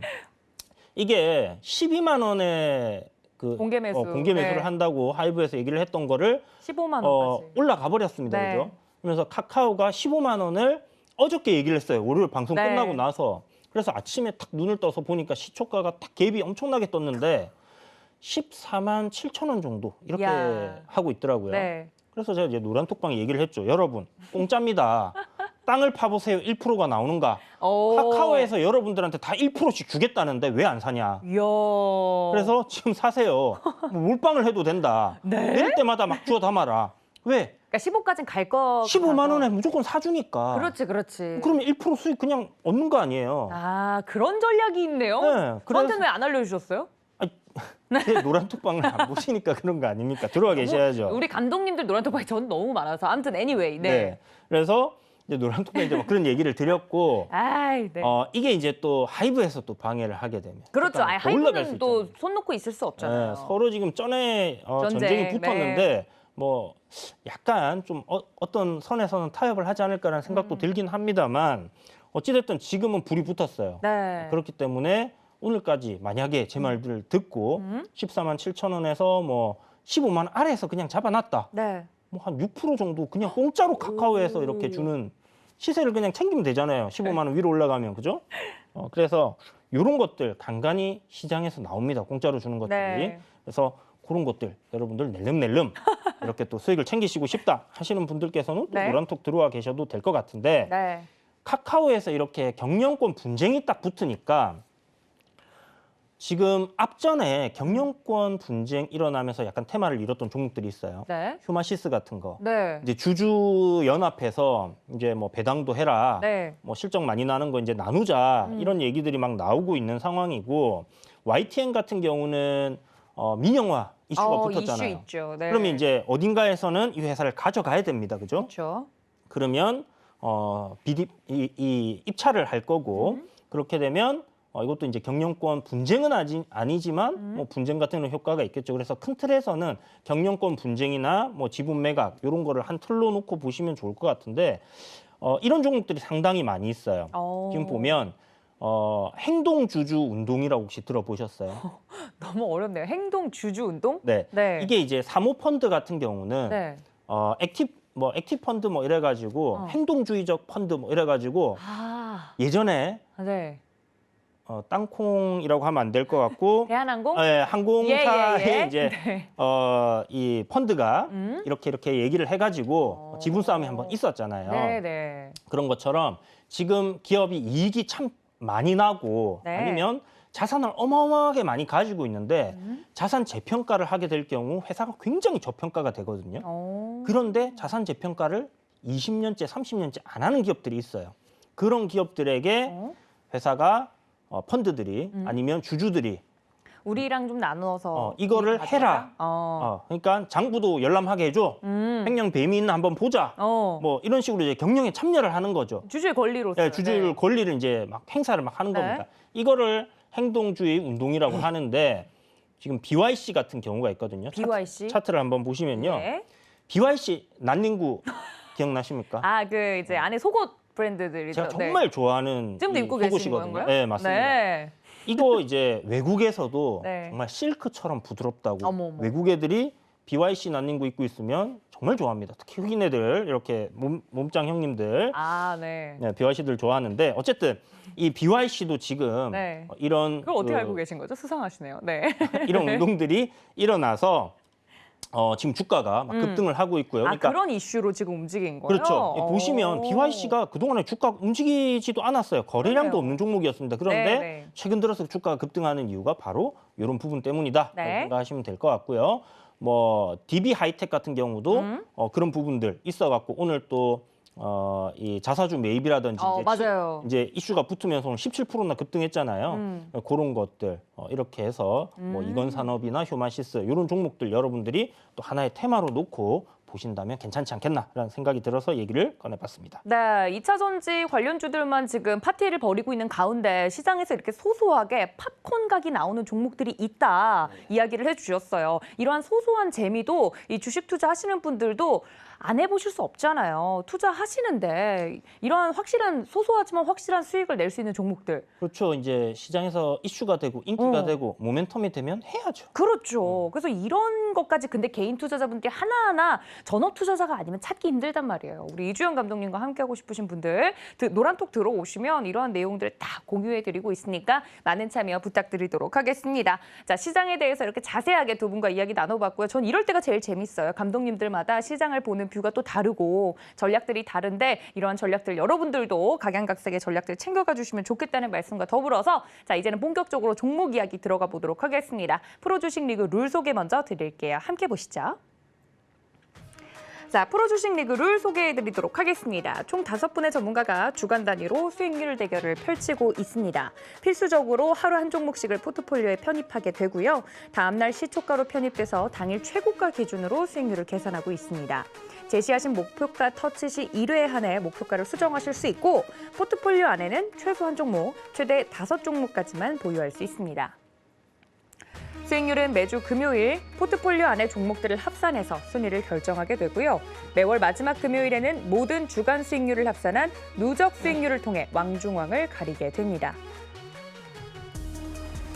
이게 12만 원에 그 공개 매수. 공개 매수를 네. 한다고 하이브에서 얘기를 했던 거를 15만 원까지. 올라가 버렸습니다. 네. 그죠? 그러면서 카카오가 15만 원을 어저께 얘기를 했어요. 월요일 방송 네. 끝나고 나서. 그래서 아침에 딱 눈을 떠서 보니까 시초가가 딱 갭이 엄청나게 떴는데 14만 7천 원 정도 이렇게 야. 하고 있더라고요. 네. 그래서 제가 이제 노란톡방 얘기를 했죠. 여러분, 공짜입니다. 땅을 파보세요. 1%가 나오는가? 오. 카카오에서 여러분들한테 다 1%씩 주겠다는데 왜 안 사냐? 이야. 그래서 지금 사세요. 뭐 몰빵을 해도 된다. 네? 내릴 때마다 막 주워 담아라. 왜? 그러니까 15까지는 갈 거. 15만 원에 무조건 사주니까. 그렇지, 그렇지. 그러면 1% 수익 그냥 얻는 거 아니에요. 아, 그런 전략이 있네요. 네, 저한테는 그래서- 왜 안 알려주셨어요? 제 노란톡방을 안 보시니까 그런 거 아닙니까? 들어와 계셔야죠. 우리 감독님들 노란톡방이 전 너무 많아서. 아무튼 anyway. 네. 그래서 이제 노란톡방에 이제 막 그런 얘기를 드렸고, 아이, 네. 이게 이제 또 하이브에서 또 방해를 하게 되면. 그렇죠. 일단 아니, 더 올라갈 수 하이브는 또 있잖아요. 손 놓고 있을 수 없잖아요. 네, 서로 지금 전에 전쟁, 전쟁이 붙었는데 네. 뭐 약간 좀 어떤 선에서는 타협을 하지 않을까라는 생각도 들긴 합니다만 어찌됐든 지금은 불이 붙었어요. 네. 그렇기 때문에 오늘까지 만약에 제 말들을 듣고 14만 7천 원에서 뭐 15만 원 아래에서 그냥 잡아놨다. 네. 뭐 한 6% 정도 그냥 공짜로 카카오에서 이렇게 주는 시세를 그냥 챙기면 되잖아요. 15만 원 위로 올라가면 그죠? 그래서 이런 것들 간간히 시장에서 나옵니다. 공짜로 주는 것들이. 네. 그래서 그런 것들 여러분들 낼름낼름 이렇게 또 수익을 챙기시고 싶다 하시는 분들께서는 또 네. 노란톡 들어와 계셔도 될 것 같은데 네. 카카오에서 이렇게 경영권 분쟁이 딱 붙으니까 지금 앞전에 경영권 분쟁 일어나면서 약간 테마를 잃었던 종목들이 있어요. 네. 휴마시스 같은 거. 네. 이제 주주 연합해서 이제 뭐 배당도 해라. 네. 뭐 실적 많이 나는 거 이제 나누자. 이런 얘기들이 막 나오고 있는 상황이고 YTN 같은 경우는 민영화 이슈가 붙었잖아요. 이슈 있죠. 네. 그러면 이제 어딘가에서는 이 회사를 가져가야 됩니다. 그죠? 그렇죠. 그러면 이 입찰을 할 거고 그렇게 되면 이것도 이제 경영권 분쟁은 아니지만 뭐 분쟁 같은 효과가 있겠죠. 그래서 큰 틀에서는 경영권 분쟁이나 뭐 지분 매각 이런 거를 한 틀로 놓고 보시면 좋을 것 같은데 이런 종목들이 상당히 많이 있어요. 지금 보면 행동주주 운동이라고 혹시 들어보셨어요? 너무 어렵네요. 행동 주주 운동? 네. 네. 이게 이제 사모펀드 같은 경우는 네. 액티브 펀드 뭐 이래가지고 행동주의적 펀드 뭐 이래가지고 아, 예전에 네. 땅콩이라고 하면 안 될 것 같고 대한항공? 항공사에 이제 네. 이 펀드가 이렇게 얘기를 해가지고 지분 싸움이 한번 있었잖아요. 네, 네. 그런 것처럼 지금 기업이 이익이 참 많이 나고 네. 아니면 자산을 어마어마하게 많이 가지고 있는데 자산 재평가를 하게 될 경우 회사가 굉장히 저평가가 되거든요. 그런데 자산 재평가를 20년째, 30년째 안 하는 기업들이 있어요. 그런 기업들에게 회사가 펀드들이 아니면 주주들이 우리랑 좀 나누어서 이거를 해라. 그러니까 장부도 열람하게 해줘. 횡령 뱀이 있나 한번 보자. 뭐 이런 식으로 이제 경영에 참여를 하는 거죠. 주주의 권리로서. 네, 주주의 권리를 이제 막 행사를 막 하는 네. 겁니다. 이거를 행동주의 운동이라고 하는데 지금 BYC 같은 경우가 있거든요. BYC? 차트를 한번 보시면요. 네. BYC 난닝구 기억나십니까? 아, 그 이제 안에 속옷 브랜드들이 제가 정말 좋아하는 지금도 이 입고 계시는 속옷이거든요. 건가요? 네, 맞습니다. 네. 이거 이제 외국에서도 네. 정말 실크처럼 부드럽다고 어머. 외국 애들이 BYC 난닝구 입고 있으면 정말 좋아합니다. 특히 흑인 애들 이렇게 몸짱 형님들 아, 네. 네, BYC들 좋아하는데 어쨌든 이 BYC도 지금 네. 이런 그걸 어떻게 알고 계신 거죠? 수상하시네요. 네. 이런 운동들이 일어나서 지금 주가가 막 급등을 하고 있고요. 아, 그런 이슈로 지금 움직인 거예요? 그렇죠. 보시면 BYC가 그동안에 주가 움직이지도 않았어요. 거래량도 그래요. 없는 종목이었습니다. 그런데 네, 네. 최근 들어서 주가가 급등하는 이유가 바로 이런 부분 때문이다. 네. 생각하시면 될 것 같고요. 뭐 DB 하이텍 같은 경우도 그런 부분들 있어갖고 오늘 또 이 자사주 매입이라든지 이제 맞아요. 이제 이슈가 붙으면서 오늘 17%나 급등했잖아요. 그런 것들 이렇게 해서 뭐 이건 산업이나 휴마시스 이런 종목들 여러분들이 또 하나의 테마로 놓고 보신다면 괜찮지 않겠나라는 생각이 들어서 얘기를 꺼내봤습니다. 네, 2차 전지 관련주들만 지금 파티를 벌이고 있는 가운데 시장에서 이렇게 소소하게 팝콘 각이 나오는 종목들이 있다 이야기를 해주셨어요. 이러한 소소한 재미도 이 주식 투자하시는 분들도 안 해보실 수 없잖아요. 투자하시는데 이러한 확실한 소소하지만 확실한 수익을 낼 수 있는 종목들. 그렇죠. 이제 시장에서 이슈가 되고 인기가 되고 모멘텀이 되면 해야죠. 그렇죠. 그래서 이런 것까지 근데 개인 투자자분들이 하나하나 전업 투자자가 아니면 찾기 힘들단 말이에요. 우리 이주연 감독님과 함께하고 싶으신 분들 노란톡 들어오시면 이러한 내용들을 다 공유해드리고 있으니까 많은 참여 부탁드리도록 하겠습니다. 자, 시장에 대해서 이렇게 자세하게 두 분과 이야기 나눠봤고요. 전 이럴 때가 제일 재밌어요. 감독님들마다 시장을 보는 뷰가 또 다르고 전략들이 다른데 이러한 전략들 여러분들도 각양각색의 전략들 챙겨가 주시면 좋겠다는 말씀과 더불어서 자, 이제는 본격적으로 종목 이야기 들어가 보도록 하겠습니다. 프로주식 리그 룰 소개 먼저 드릴게요. 함께 보시죠. 자, 프로주식 리그 룰 소개해드리도록 하겠습니다. 총 5분의 전문가가 주간 단위로 수익률 대결을 펼치고 있습니다. 필수적으로 하루 한 종목씩을 포트폴리오에 편입하게 되고요. 다음 날 시초가로 편입돼서 당일 최고가 기준으로 수익률을 계산하고 있습니다. 제시하신 목표가 터치 시 1회 한해 목표가를 수정하실 수 있고 포트폴리오 안에는 최소 한 종목, 최대 5종목까지만 보유할 수 있습니다. 수익률은 매주 금요일 포트폴리오 안의 종목들을 합산해서 순위를 결정하게 되고요. 매월 마지막 금요일에는 모든 주간 수익률을 합산한 누적 수익률을 통해 왕중왕을 가리게 됩니다.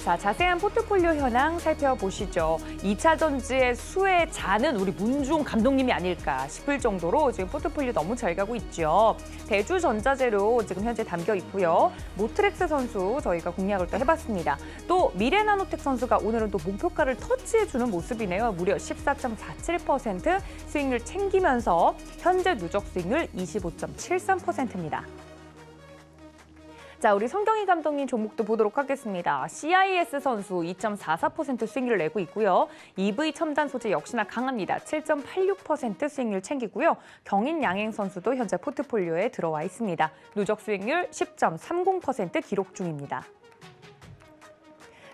자, 자세한 포트폴리오 현황 살펴보시죠. 2차 전지의 수의 자는 우리 문주홍 감독님이 아닐까 싶을 정도로 지금 포트폴리오 너무 잘 가고 있죠. 대주전자재료 지금 현재 담겨 있고요. 모트렉스 선수 저희가 공략을 또 해봤습니다. 또 미래나노텍 선수가 오늘은 또 목표가를 터치해주는 모습이네요. 무려 14.47% 수익률 챙기면서 현재 누적 수익률 25.73%입니다. 자, 우리 성경희 감독님 종목도 보도록 하겠습니다. CIS 선수 2.44% 수익률을 내고 있고요. EV 첨단 소재 역시나 강합니다. 7.86% 수익률 챙기고요. 경인 양행 선수도 현재 포트폴리오에 들어와 있습니다. 누적 수익률 10.30% 기록 중입니다.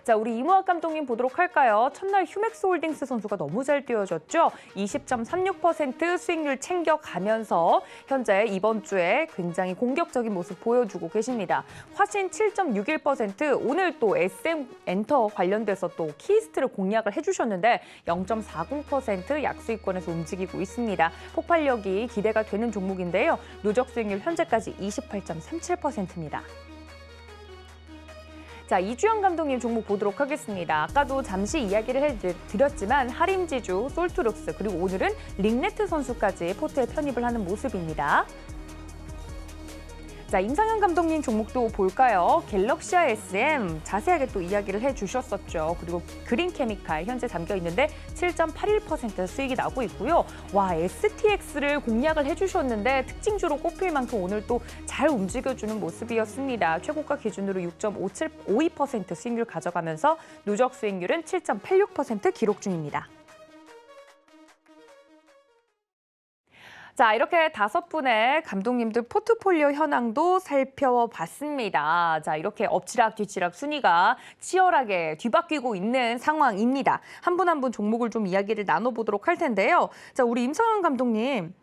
자, 우리 이무학 감독님 보도록 할까요? 첫날 휴맥스 홀딩스 선수가 너무 잘 뛰어줬죠. 20.36% 수익률 챙겨가면서 현재 이번 주에 굉장히 공격적인 모습 보여주고 계십니다. 화신 7.61%, 오늘 또 SM 엔터 관련돼서 또 키스트를 공략을 해주셨는데 0.40% 약수익권에서 움직이고 있습니다. 폭발력이 기대가 되는 종목인데요. 누적 수익률 현재까지 28.37%입니다. 자, 이주연 감독님 종목 보도록 하겠습니다. 아까도 잠시 이야기를 해드렸지만 하림지주, 솔트룩스, 그리고 오늘은 링네트 선수까지 포트에 편입을 하는 모습입니다. 자, 임상현 감독님 종목도 볼까요? 갤럭시아 SM 자세하게 또 이야기를 해주셨었죠. 그리고 그린케미칼 현재 담겨 있는데 7.81% 수익이 나고 있고요. 와, STX를 공략을 해주셨는데 특징주로 꼽힐 만큼 오늘 또 잘 움직여주는 모습이었습니다. 최고가 기준으로 6.52% 수익률 가져가면서 누적 수익률은 7.86% 기록 중입니다. 자, 이렇게 5분의 감독님들 포트폴리오 현황도 살펴봤습니다. 자, 이렇게 엎치락 뒤치락 순위가 치열하게 뒤바뀌고 있는 상황입니다. 한 분 한 분 종목을 좀 이야기를 나눠보도록 할 텐데요. 자, 우리 임성현 감독님.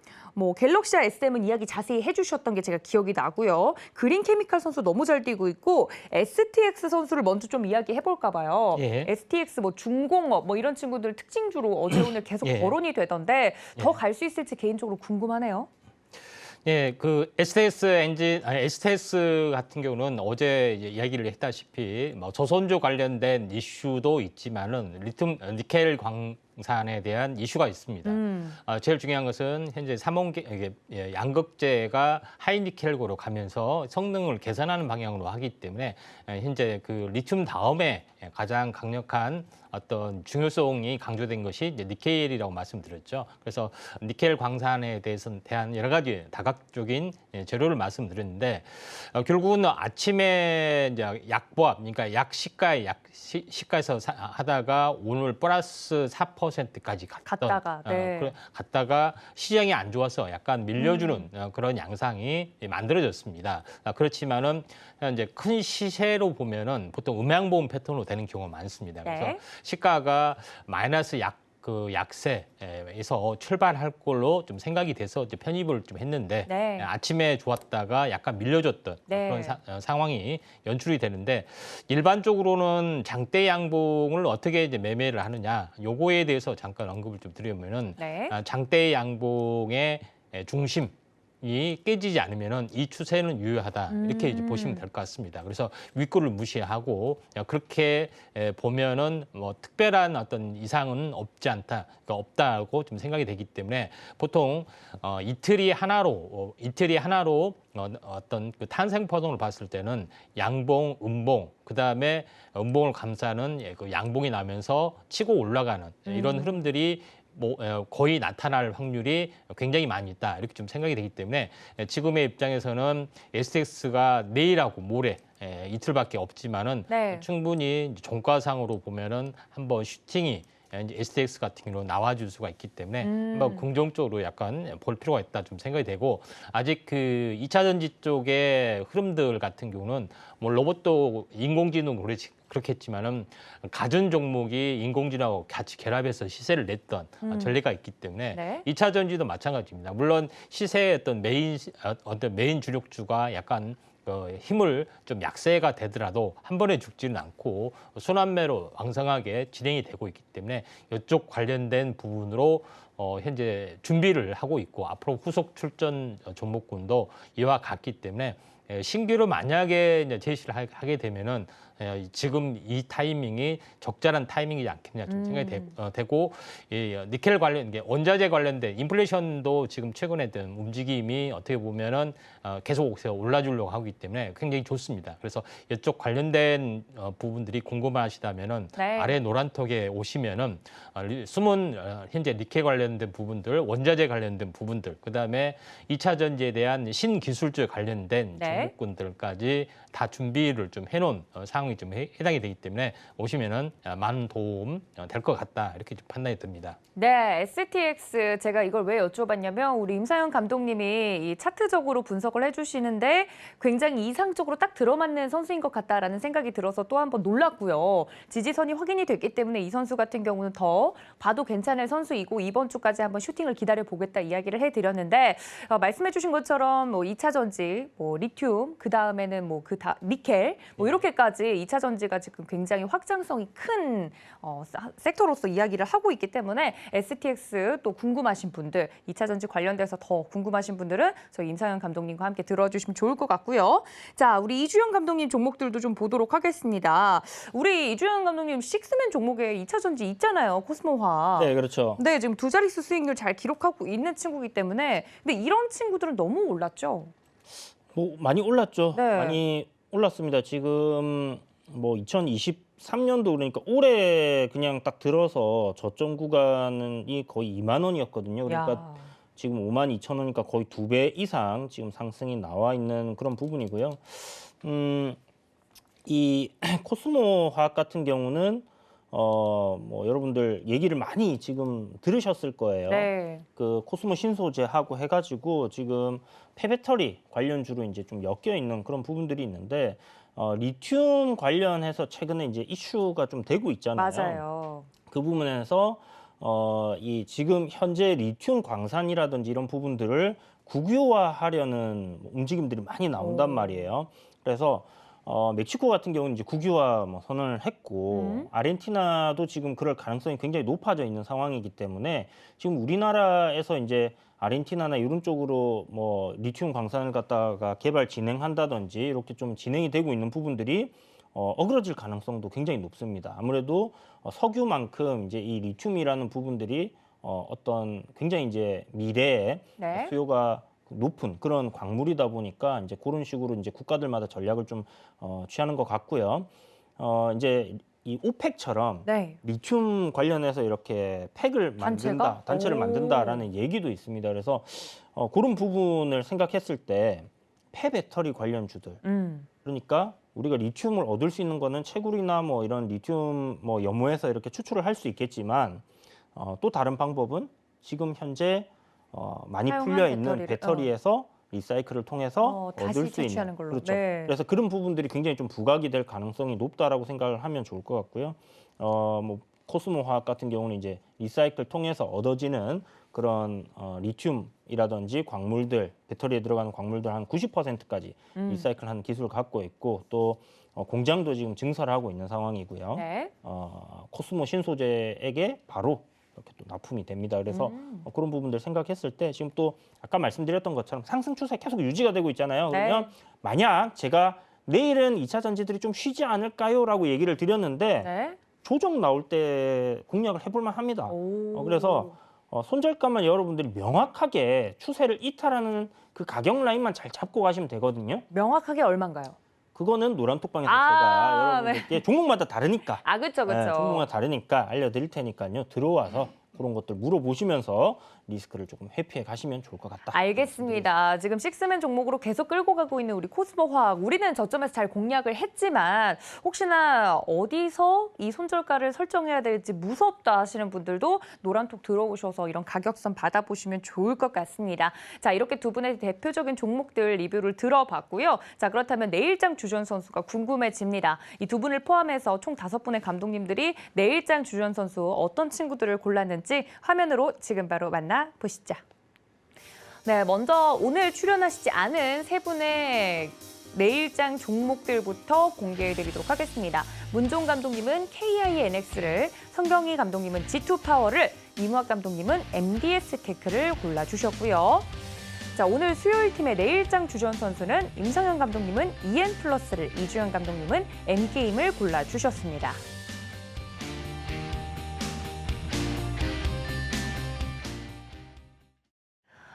갤럭시아 SM은 이야기 자세히 해주셨던 게 제가 기억이 나고요. 그린케미칼 선수 너무 잘 뛰고 있고 STX 선수를 먼저 좀 이야기해볼까 봐요. 예. STX 중공업 이런 친구들 특징주로 어제 오늘 계속 예. 거론이 되던데 더 갈 수 있을지 개인적으로 궁금하네요. 예, 그 STS 같은 경우는 어제 이야기를 했다시피 조선주 관련된 이슈도 있지만은 니켈 광산에 대한 이슈가 있습니다. 제일 중요한 것은 현재 양극재가 하이니켈고로 가면서 성능을 개선하는 방향으로 하기 때문에 현재 그 리튬 다음에 가장 강력한 어떤 중요성이 강조된 것이 이제 니켈이라고 말씀드렸죠. 그래서 니켈 광산에 대한 여러 가지 다각적인 재료를 말씀드렸는데 결국은 아침에 이제 약보합, 그러니까 시가에서 하다가 오늘 플러스 4%까지 갔다가 시장이 안 좋아서 약간 밀려주는 그런 양상이 만들어졌습니다. 그렇지만은 이제 큰 시세로 보면은 보통 음양보험 패턴으로 되는 경우가 많습니다. 그래서 네. 시가가 마이너스 약세에서 출발할 걸로 좀 생각이 돼서 이제 편입을 좀 했는데 네. 아침에 좋았다가 약간 밀려줬던 네. 그런 상황이 연출이 되는데 일반적으로는 장대 양봉을 어떻게 이제 매매를 하느냐 요거에 대해서 잠깐 언급을 좀 드리면은 네. 장대 양봉의 중심 이 깨지지 않으면은 이 추세는 유효하다 이렇게 이제 보시면 될 것 같습니다. 그래서 윗골을 무시하고 그렇게 보면은 뭐 특별한 어떤 이상은 없지 않다, 그러니까 없다고 좀 생각이 되기 때문에 보통 이틀이 하나로 어떤 그 탄생 파동을 봤을 때는 양봉, 음봉, 그 다음에 음봉을 감싸는 그 양봉이 나면서 치고 올라가는 이런 흐름들이 거의 나타날 확률이 굉장히 많이 있다 이렇게 좀 생각이 되기 때문에 지금의 입장에서는 SX가 내일하고 모레 이틀밖에 없지만은 네. 충분히 종가상으로 보면은 한번 슈팅이 이제 STX 같은 경우는 나와줄 수가 있기 때문에 한번 긍정적으로 약간 볼 필요가 있다 좀 생각이 되고 아직 그 2차 전지 쪽의 흐름들 같은 경우는 뭐 로봇도 인공지능 그렇겠지만은 가전 종목이 인공지능하고 같이 결합해서 시세를 냈던 전례가 있기 때문에 네. 2차 전지도 마찬가지입니다. 물론 시세의 어떤 메인 주력주가 약간 힘을 좀 약세가 되더라도 한 번에 죽지는 않고 순환매로 왕성하게 진행이 되고 있기 때문에 이쪽 관련된 부분으로 현재 준비를 하고 있고 앞으로 후속 출전 종목군도 이와 같기 때문에 신규로 만약에 이제 제시를 하게 되면은 지금 이 타이밍이 적절한 타이밍이지 않겠냐 좀 생각이 되고 니켈 관련 원자재 관련된 인플레이션도 지금 최근에 된 움직임이 어떻게 보면은 계속 올라주려고 하기 때문에 굉장히 좋습니다. 그래서 이쪽 관련된 부분들이 궁금하시다면은 네. 아래 노란톡에 오시면은 숨은 현재 니켈 관련된 부분들, 원자재 관련된 부분들, 그 다음에 2차 전지에 대한 신기술주에 관련된 네. 종목군들까지 다 준비를 좀 해놓은 상황이 좀 해당이 되기 때문에 오시면은 많은 도움 될 것 같다 이렇게 좀 판단이 듭니다. 네, STX 제가 이걸 왜 여쭤봤냐면 우리 임상현 감독님이 이 차트적으로 분석을 해주시는데 굉장히 이상적으로 딱 들어맞는 선수인 것 같다라는 생각이 들어서 또 한 번 놀랐고요. 지지선이 확인이 됐기 때문에 이 선수 같은 경우는 더 봐도 괜찮을 선수이고 이번 주까지 한번 슈팅을 기다려보겠다 이야기를 해드렸는데 말씀해주신 것처럼 뭐 2차 전지, 뭐 리튬, 그 다음에는 뭐 니켈, 뭐 이렇게까지 2차 전지가 지금 굉장히 확장성이 큰 섹터로서 이야기를 하고 있기 때문에 STX 또 궁금하신 분들, 2차 전지 관련돼서 더 궁금하신 분들은 저희 임상현 감독님과 함께 들어주시면 좋을 것 같고요. 자, 우리 이주영 감독님 종목들도 좀 보도록 하겠습니다. 우리 이주영 감독님 식스맨 종목에 2차 전지 있잖아요. 코스모화. 네, 그렇죠. 네, 지금 두 자릿수 수익률 잘 기록하고 있는 친구이기 때문에 근데 이런 친구들은 너무 올랐죠. 뭐 많이 올랐죠. 네. 많이 올랐습니다. 지금 뭐 2023년도 그러니까 올해 그냥 딱 들어서 저점 구간이 거의 2만 원이었거든요. 그러니까 야. 지금 5만 2천 원이니까 거의 2배 이상 지금 상승이 나와 있는 그런 부분이고요. 이 코스모 화학 같은 경우는 뭐 여러분들 얘기를 많이 지금 들으셨을 거예요. 네. 그 코스모 신소재하고 해가지고 지금 폐배터리 관련주로 이제 좀 엮여 있는 그런 부분들이 있는데 리튬 관련해서 최근에 이제 이슈가 좀 되고 있잖아요. 맞아요. 그 부분에서 이 지금 현재 리튬 광산이라든지 이런 부분들을 국유화하려는 움직임들이 많이 나온단 말이에요. 그래서 멕시코 같은 경우는 이제 국유화 뭐 선언을 했고 아르헨티나도 지금 그럴 가능성이 굉장히 높아져 있는 상황이기 때문에 지금 우리나라에서 이제 아르헨티나나 이런 쪽으로 뭐 리튬 광산을 갖다가 개발 진행한다든지 이렇게 좀 진행이 되고 있는 부분들이 어그러질 가능성도 굉장히 높습니다. 아무래도 석유만큼 이제 이 리튬이라는 부분들이 어떤 굉장히 이제 미래에 네. 수요가 높은 그런 광물이다 보니까 이제 그런 식으로 이제 국가들마다 전략을 좀 취하는 것 같고요. 이제 이 오펙처럼 네. 리튬 관련해서 이렇게 팩을 만든다, 단체를 오. 만든다라는 얘기도 있습니다. 그래서 그런 부분을 생각했을 때 폐배터리 관련주들, 그러니까 우리가 리튬을 얻을 수 있는 거는 채굴이나 뭐 이런 리튬 뭐 염호에서 이렇게 추출을 할 수 있겠지만 또 다른 방법은 지금 현재 많이 사용한 풀려 있는 배터리를, 배터리에서 리사이클을 통해서 다시 얻을 수 채취하는 있는 걸로. 그렇죠. 네. 그래서 그런 부분들이 굉장히 좀 부각이 될 가능성이 높다라고 생각을 하면 좋을 것 같고요. 뭐 코스모 화학 같은 경우는 이제 리사이클 통해서 얻어지는 그런 리튬이라든지 광물들, 배터리에 들어가는 광물들 한 90%까지 리사이클하는 기술을 갖고 있고 또 공장도 지금 증설하고 있는 상황이고요. 네. 코스모 신소재에게 바로 이렇게 또 납품이 됩니다. 그래서 그런 부분들 생각했을 때 지금 또 아까 말씀드렸던 것처럼 상승 추세 계속 유지가 되고 있잖아요. 네. 그러면 만약 제가 내일은 2차 전지들이 좀 쉬지 않을까요?라고 얘기를 드렸는데 네. 조정 나올 때 공략을 해볼 만합니다. 오. 그래서 손절가만 여러분들이 명확하게 추세를 이탈하는 그 가격 라인만 잘 잡고 가시면 되거든요. 명확하게 얼마인가요? 그거는 노란톡방에서 아, 제가 여러분들께 종목마다 다르니까 아, 그렇죠, 그렇죠. 종목마다 다르니까 알려드릴 테니까요. 들어와서 그런 것들 물어보시면서 리스크를 조금 회피해 가시면 좋을 것 같다. 알겠습니다. 지금 식스맨 종목으로 계속 끌고 가고 있는 우리 코스모화학. 우리는 저점에서 잘 공략을 했지만 혹시나 어디서 이 손절가를 설정해야 될지 무섭다 하시는 분들도 노란톡 들어오셔서 이런 가격선 받아보시면 좋을 것 같습니다. 자, 이렇게 두 분의 대표적인 종목들 리뷰를 들어봤고요. 자, 그렇다면 내일장 주전 선수가 궁금해집니다. 이 두 분을 포함해서 총 5분의 감독님들이 내일장 주전 선수 어떤 친구들을 골랐는지 화면으로 지금 바로 만나보시죠. 네, 먼저 오늘 출연하시지 않은 세 분의 내일장 종목들부터 공개해드리도록 하겠습니다. 문종 감독님은 KINX를, 성경희 감독님은 G2파워를, 이무학 감독님은 MDS 테크를 골라주셨고요. 자, 오늘 수요일 팀의 내일장 주전 선수는 임성현 감독님은 EN플러스를, 이주영 감독님은 N게임을 골라주셨습니다.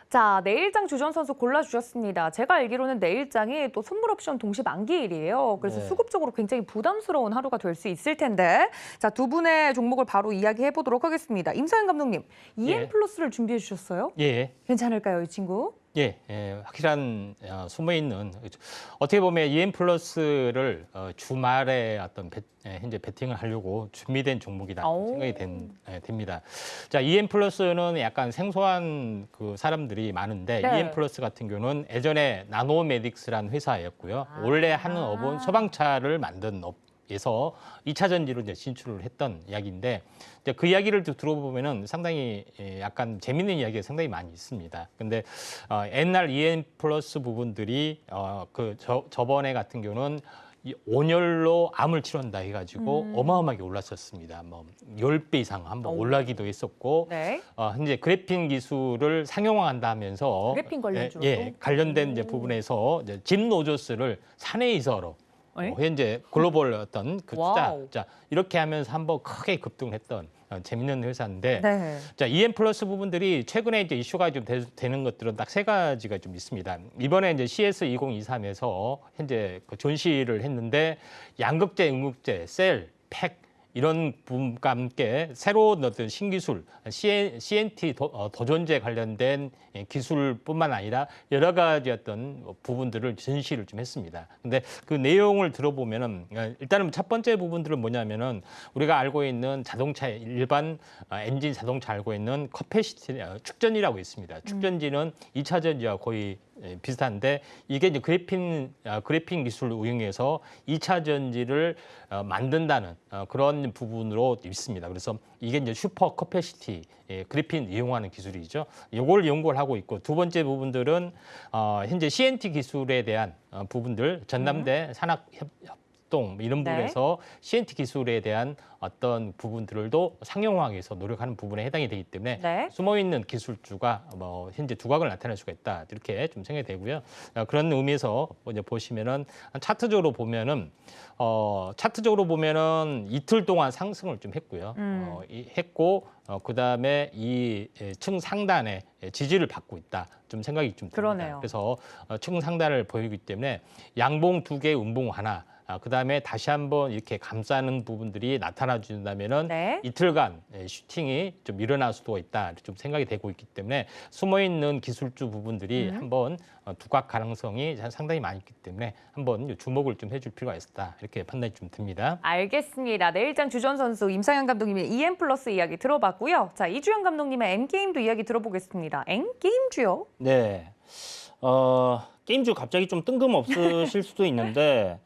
자, 내일장 주전 선수 골라주셨습니다. 제가 알기로는 내일장이 또 선물 옵션 동시 만기일이에요. 그래서 네. 수급적으로 굉장히 부담스러운 하루가 될 수 있을 텐데. 자, 두 분의 종목을 바로 이야기해 보도록 하겠습니다. 임상현 감독님, EN플러스를 준비해 주셨어요? 예. 괜찮을까요, 이 친구? 확실한 숨어있는 어떻게 보면 EN플러스를 주말에 어떤 현재 베팅을 하려고 준비된 종목이다 생각이 됩니다. 자, EN플러스는 약간 생소한 그 사람들이 많은데 네. EN플러스 같은 경우는 예전에 나노메딕스라는 회사였고요. 원래 하는 업은 소방차를 만든 업에서 2차 전지로 이제 진출을 했던 이야기인데 이제 그 이야기를 들어보면은 상당히 약간 재밌는 이야기가 상당히 많이 있습니다. 근데 옛날 EN플러스 부분들이 저번에 같은 경우는 이 온열로 암을 치료한다 해가지고 어마어마하게 올랐었습니다. 뭐 10배 이상 한번 올라기도 했었고 네. 현재 그래핀 기술을 상용화한다 하면서 그래핀 관련주로도? 관련된 이제 부분에서 이제 짐 로저스를 사내이사로 현재 글로벌 어떤 그 투자, 와우. 자 이렇게 하면서 한번 크게 급등을 했던 재밌는 회사인데, 네. 자 EN플러스 부분들이 최근에 이제 이슈가 좀 되는 것들은 딱 세 가지가 좀 있습니다. 이번에 이제 CS 2023에서 현재 그 전시를 했는데 양극재, 음극재, 셀, 팩 이런 부분과 함께 새로운 어떤 신기술, CNT 도전제 관련된 기술뿐만 아니라 여러 가지 어떤 부분들을 전시를 좀 했습니다. 근데 그 내용을 들어보면은 일단은 첫 번째 부분들은 뭐냐면은 우리가 알고 있는 자동차 일반 엔진 자동차 알고 있는 커패시티 축전이라고 있습니다. 축전지는 2차 전지와 거의 비슷한데 이게 이제 그래핀 기술을 이용해서 2차 전지를 만든다는 그런 부분으로 있습니다. 그래서 이게 이제 슈퍼 커패시티 그래핀 이용하는 기술이죠. 이걸 연구를 하고 있고 두 번째 부분들은 현재 CNT 기술에 대한 부분들 전남대 산학협동 이런 네. 부분에서 CNT 기술에 대한 어떤 부분들도 상용화하기 위해서 노력하는 부분에 해당이 되기 때문에 네. 숨어있는 기술주가 현재 두각을 나타낼 수가 있다 이렇게 좀 생각이 되고요. 그런 의미에서 이제 보시면은 차트적으로 보면은 이틀 동안 상승을 좀 했고요. 그다음에 이 층 상단에 지지를 받고 있다. 좀 생각이 좀 듭니다. 그러네요. 그래서 층 상단을 보이기 때문에 양봉 2개, 음봉 하나. 그다음에 다시 한번 이렇게 감싸는 부분들이 나타나 준다면은 네. 이틀간 슈팅이 좀 일어날 수도 있다. 좀 생각이 되고 있기 때문에 숨어 있는 기술주 부분들이 한번 두각 가능성이 상당히 많이 있기 때문에 한번 주목을 좀 해줄 필요가 있다. 이렇게 판단이 좀 듭니다. 알겠습니다. 내일장 주전 선수 임상현 감독님의 EN플러스 이야기 들어봤고요. 자, 이주영 감독님의 N게임도 이야기 들어보겠습니다. N게임주요? 네. 게임주 갑자기 좀 뜬금없으실 수도 있는데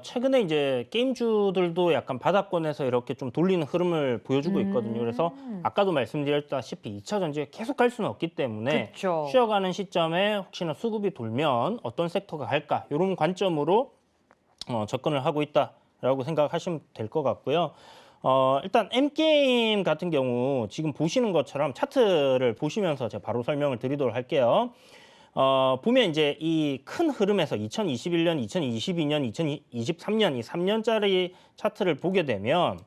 최근에 이제 게임주들도 약간 바닥권에서 이렇게 좀 돌리는 흐름을 보여주고 있거든요. 그래서 아까도 말씀드렸다시피 2차 전지에 계속 갈 수는 없기 때문에 그쵸. 쉬어가는 시점에 혹시나 수급이 돌면 어떤 섹터가 갈까 이런 관점으로 접근을 하고 있다라고 생각하시면 될 것 같고요. 일단 M게임 같은 경우 지금 보시는 것처럼 차트를 보시면서 제가 바로 설명을 드리도록 할게요. 보면 이제 이 큰 흐름에서 2021년, 2022년, 2023년 이 3년짜리 차트를 보게 되면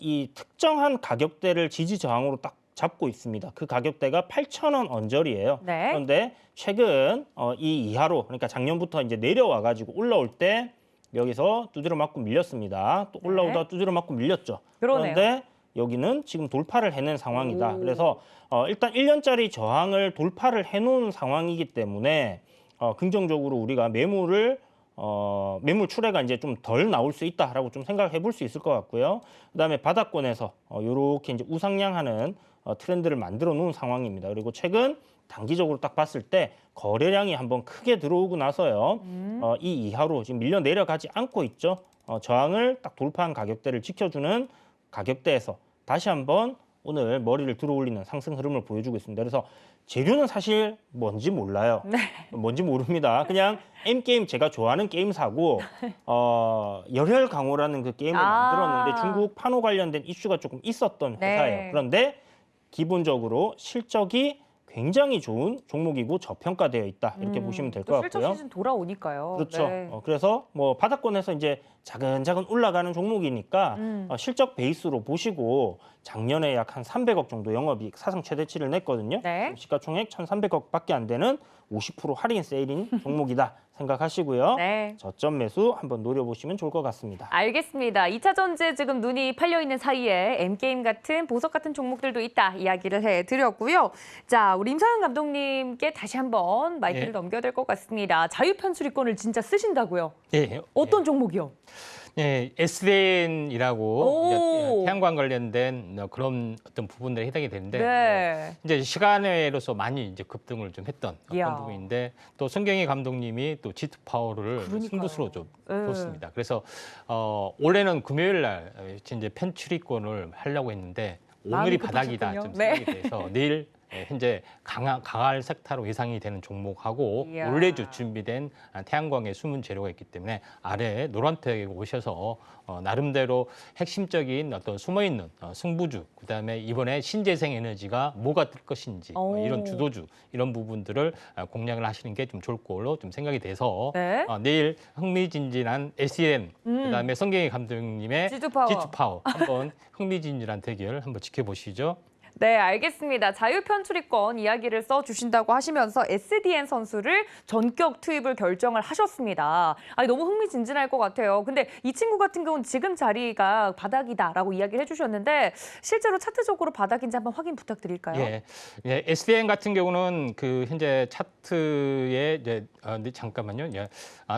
이 특정한 가격대를 지지 저항으로 딱 잡고 있습니다. 그 가격대가 8,000원 언저리예요. 네. 그런데 최근 이 이하로, 그러니까 작년부터 이제 내려와 가지고 올라올 때 여기서 두드려 맞고 밀렸습니다. 또 올라오다 두드려 맞고 밀렸죠. 그러네요. 그런데 여기는 지금 돌파를 해낸 상황이다. 오. 그래서 일단 1년짜리 저항을 돌파를 해놓은 상황이기 때문에 긍정적으로 우리가 매물 출회가 이제 좀 덜 나올 수 있다라고 좀 생각을 해볼 수 있을 것 같고요. 그다음에 바닥권에서 이렇게 이제 우상향하는 트렌드를 만들어 놓은 상황입니다. 그리고 최근 단기적으로 딱 봤을 때 거래량이 한번 크게 들어오고 나서요. 이 이하로 지금 밀려 내려가지 않고 있죠. 저항을 딱 돌파한 가격대를 지켜주는 가격대에서 다시 한번 오늘 머리를 들어올리는 상승 흐름을 보여주고 있습니다. 그래서 재료는 사실 뭔지 몰라요. 네. 뭔지 모릅니다. 그냥 M게임 제가 좋아하는 게임사고 열혈 강호라는 그 게임을 만들었는데 중국 판호 관련된 이슈가 조금 있었던 네. 회사예요. 그런데 기본적으로 실적이 굉장히 좋은 종목이고 저평가되어 있다. 이렇게 보시면 될 것 또 실적 같고요. 시즌 돌아오니까요. 그렇죠. 네. 그래서 뭐 바닥권에서 이제 차근차근 올라가는 종목이니까 실적 베이스로 보시고 작년에 약 한 300억 정도 영업이익 사상 최대치를 냈거든요. 네. 시가총액 1,300억밖에 안 되는 50% 할인 세일인 종목이다 생각하시고요. 네. 저점 매수 한번 노려보시면 좋을 것 같습니다. 알겠습니다. 2차 전지에 지금 눈이 팔려 있는 사이에 M게임 같은 보석 같은 종목들도 있다 이야기를 해드렸고요. 자, 우리 임상현 감독님께 다시 한번 마이크를 예. 넘겨야 될 것 같습니다. 자유편수리권을 진짜 쓰신다고요? 예, 어떤 종목이요? 예, SDN이라고 오. 태양광 관련된 그런 어떤 부분들에 해당이 되는데 네. 이제 시간외로서 많이 이제 급등을 좀 했던 이야. 그런 부분인데 또 손경희 감독님이 또 G2 파워를 그러니까요. 승부수로 좀 네. 뒀습니다. 그래서 올해는 금요일 날 이제 편출위권을 하려고 했는데 마음이 오늘이 바닥이다 급하셨군요. 좀 네. 생각이 돼서 내일 현재 강할 섹터로 예상이 되는 종목하고 이야. 올해주 준비된 태양광의 숨은 재료가 있기 때문에 아래에 노란택에 오셔서 나름대로 핵심적인 어떤 숨어있는 승부주, 그다음에 이번에 신재생 에너지가 뭐가 뜰 것인지 오. 이런 주도주 이런 부분들을 공략을 하시는 게 좀 좋을 걸로 좀 생각이 돼서 네. 내일 흥미진진한 SEN 그다음에 성경희 감독님의 G2 파워. G2 파워 한번 흥미진진한 대결 한번 지켜보시죠. 네, 알겠습니다. 자유편출위권 이야기를 써주신다고 하시면서 SDN 선수를 전격 투입을 결정을 하셨습니다. 아니, 너무 흥미진진할 것 같아요. 근데 이 친구 같은 경우는 지금 자리가 바닥이다라고 이야기를 해주셨는데 실제로 차트적으로 바닥인지 한번 확인 부탁드릴까요? 예, SDN 같은 경우는 그 현재 차트에 이제 잠깐만요. 예.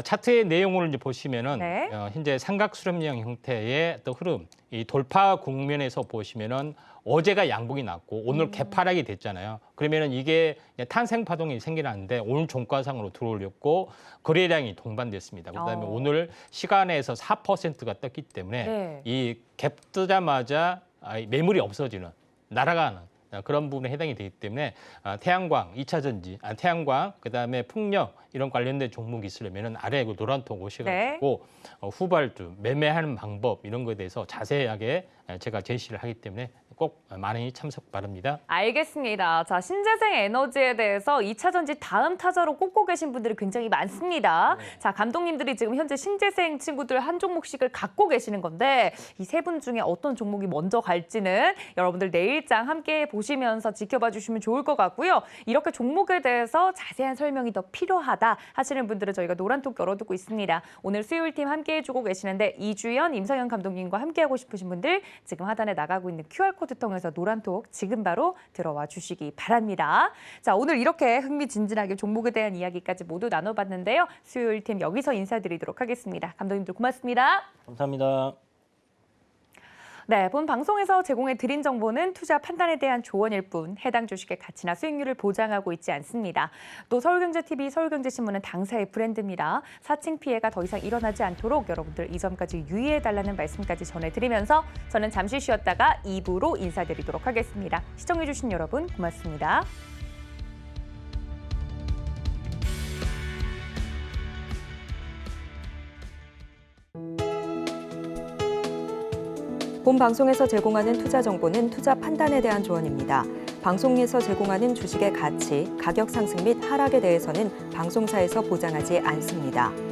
차트의 내용을 이제 보시면은 네. 현재 삼각수렴형 형태의 또 흐름, 이 돌파 국면에서 보시면은 어제가 양봉이 났고 오늘 개파락이 됐잖아요. 그러면은 이게 탄생 파동이 생겨났는데 오늘 종가상으로 들어올렸고 거래량이 동반됐습니다. 그다음에 오늘 시간에서 4%가 떴기 때문에 네. 이 갭 뜨자마자 매물이 없어지는 날아가는 그런 부분에 해당이 되기 때문에 태양광, 2차 전지, 태양광, 그다음에 풍력 이런 관련된 종목이 있으려면은 아래 그 노란통 오셔가지고 후발주 매매하는 방법 이런 거에 대해서 자세하게 제가 제시를 하기 때문에 꼭 많이 참석 바랍니다. 알겠습니다. 자, 신재생 에너지에 대해서 2차 전지 다음 타자로 꼽고 계신 분들이 굉장히 많습니다. 자, 감독님들이 지금 현재 신재생 친구들 한 종목씩을 갖고 계시는 건데 이 세 분 중에 어떤 종목이 먼저 갈지는 여러분들 내일장 함께 보시면서 지켜봐 주시면 좋을 것 같고요. 이렇게 종목에 대해서 자세한 설명이 더 필요하다 하시는 분들은 저희가 노란톡 열어두고 있습니다. 오늘 수요일팀 함께 해주고 계시는데 이주연, 임상현 감독님과 함께하고 싶으신 분들 지금 하단에 나가고 있는 QR코드 통해서 노란톡 지금 바로 들어와 주시기 바랍니다. 자, 오늘 이렇게 흥미진진하게 종목에 대한 이야기까지 모두 나눠봤는데요. 수요일팀 여기서 인사드리도록 하겠습니다. 감독님들 고맙습니다. 감사합니다. 네, 본 방송에서 제공해드린 정보는 투자 판단에 대한 조언일 뿐 해당 주식의 가치나 수익률을 보장하고 있지 않습니다. 또 서울경제TV, 서울경제신문은 당사의 브랜드입니다. 사칭 피해가 더 이상 일어나지 않도록 여러분들 이 점까지 유의해달라는 말씀까지 전해드리면서 저는 잠시 쉬었다가 2부로 인사드리도록 하겠습니다. 시청해주신 여러분 고맙습니다. 본 방송에서 제공하는 투자 정보는 투자 판단에 대한 조언입니다. 방송에서 제공하는 주식의 가치, 가격 상승 및 하락에 대해서는 방송사에서 보장하지 않습니다.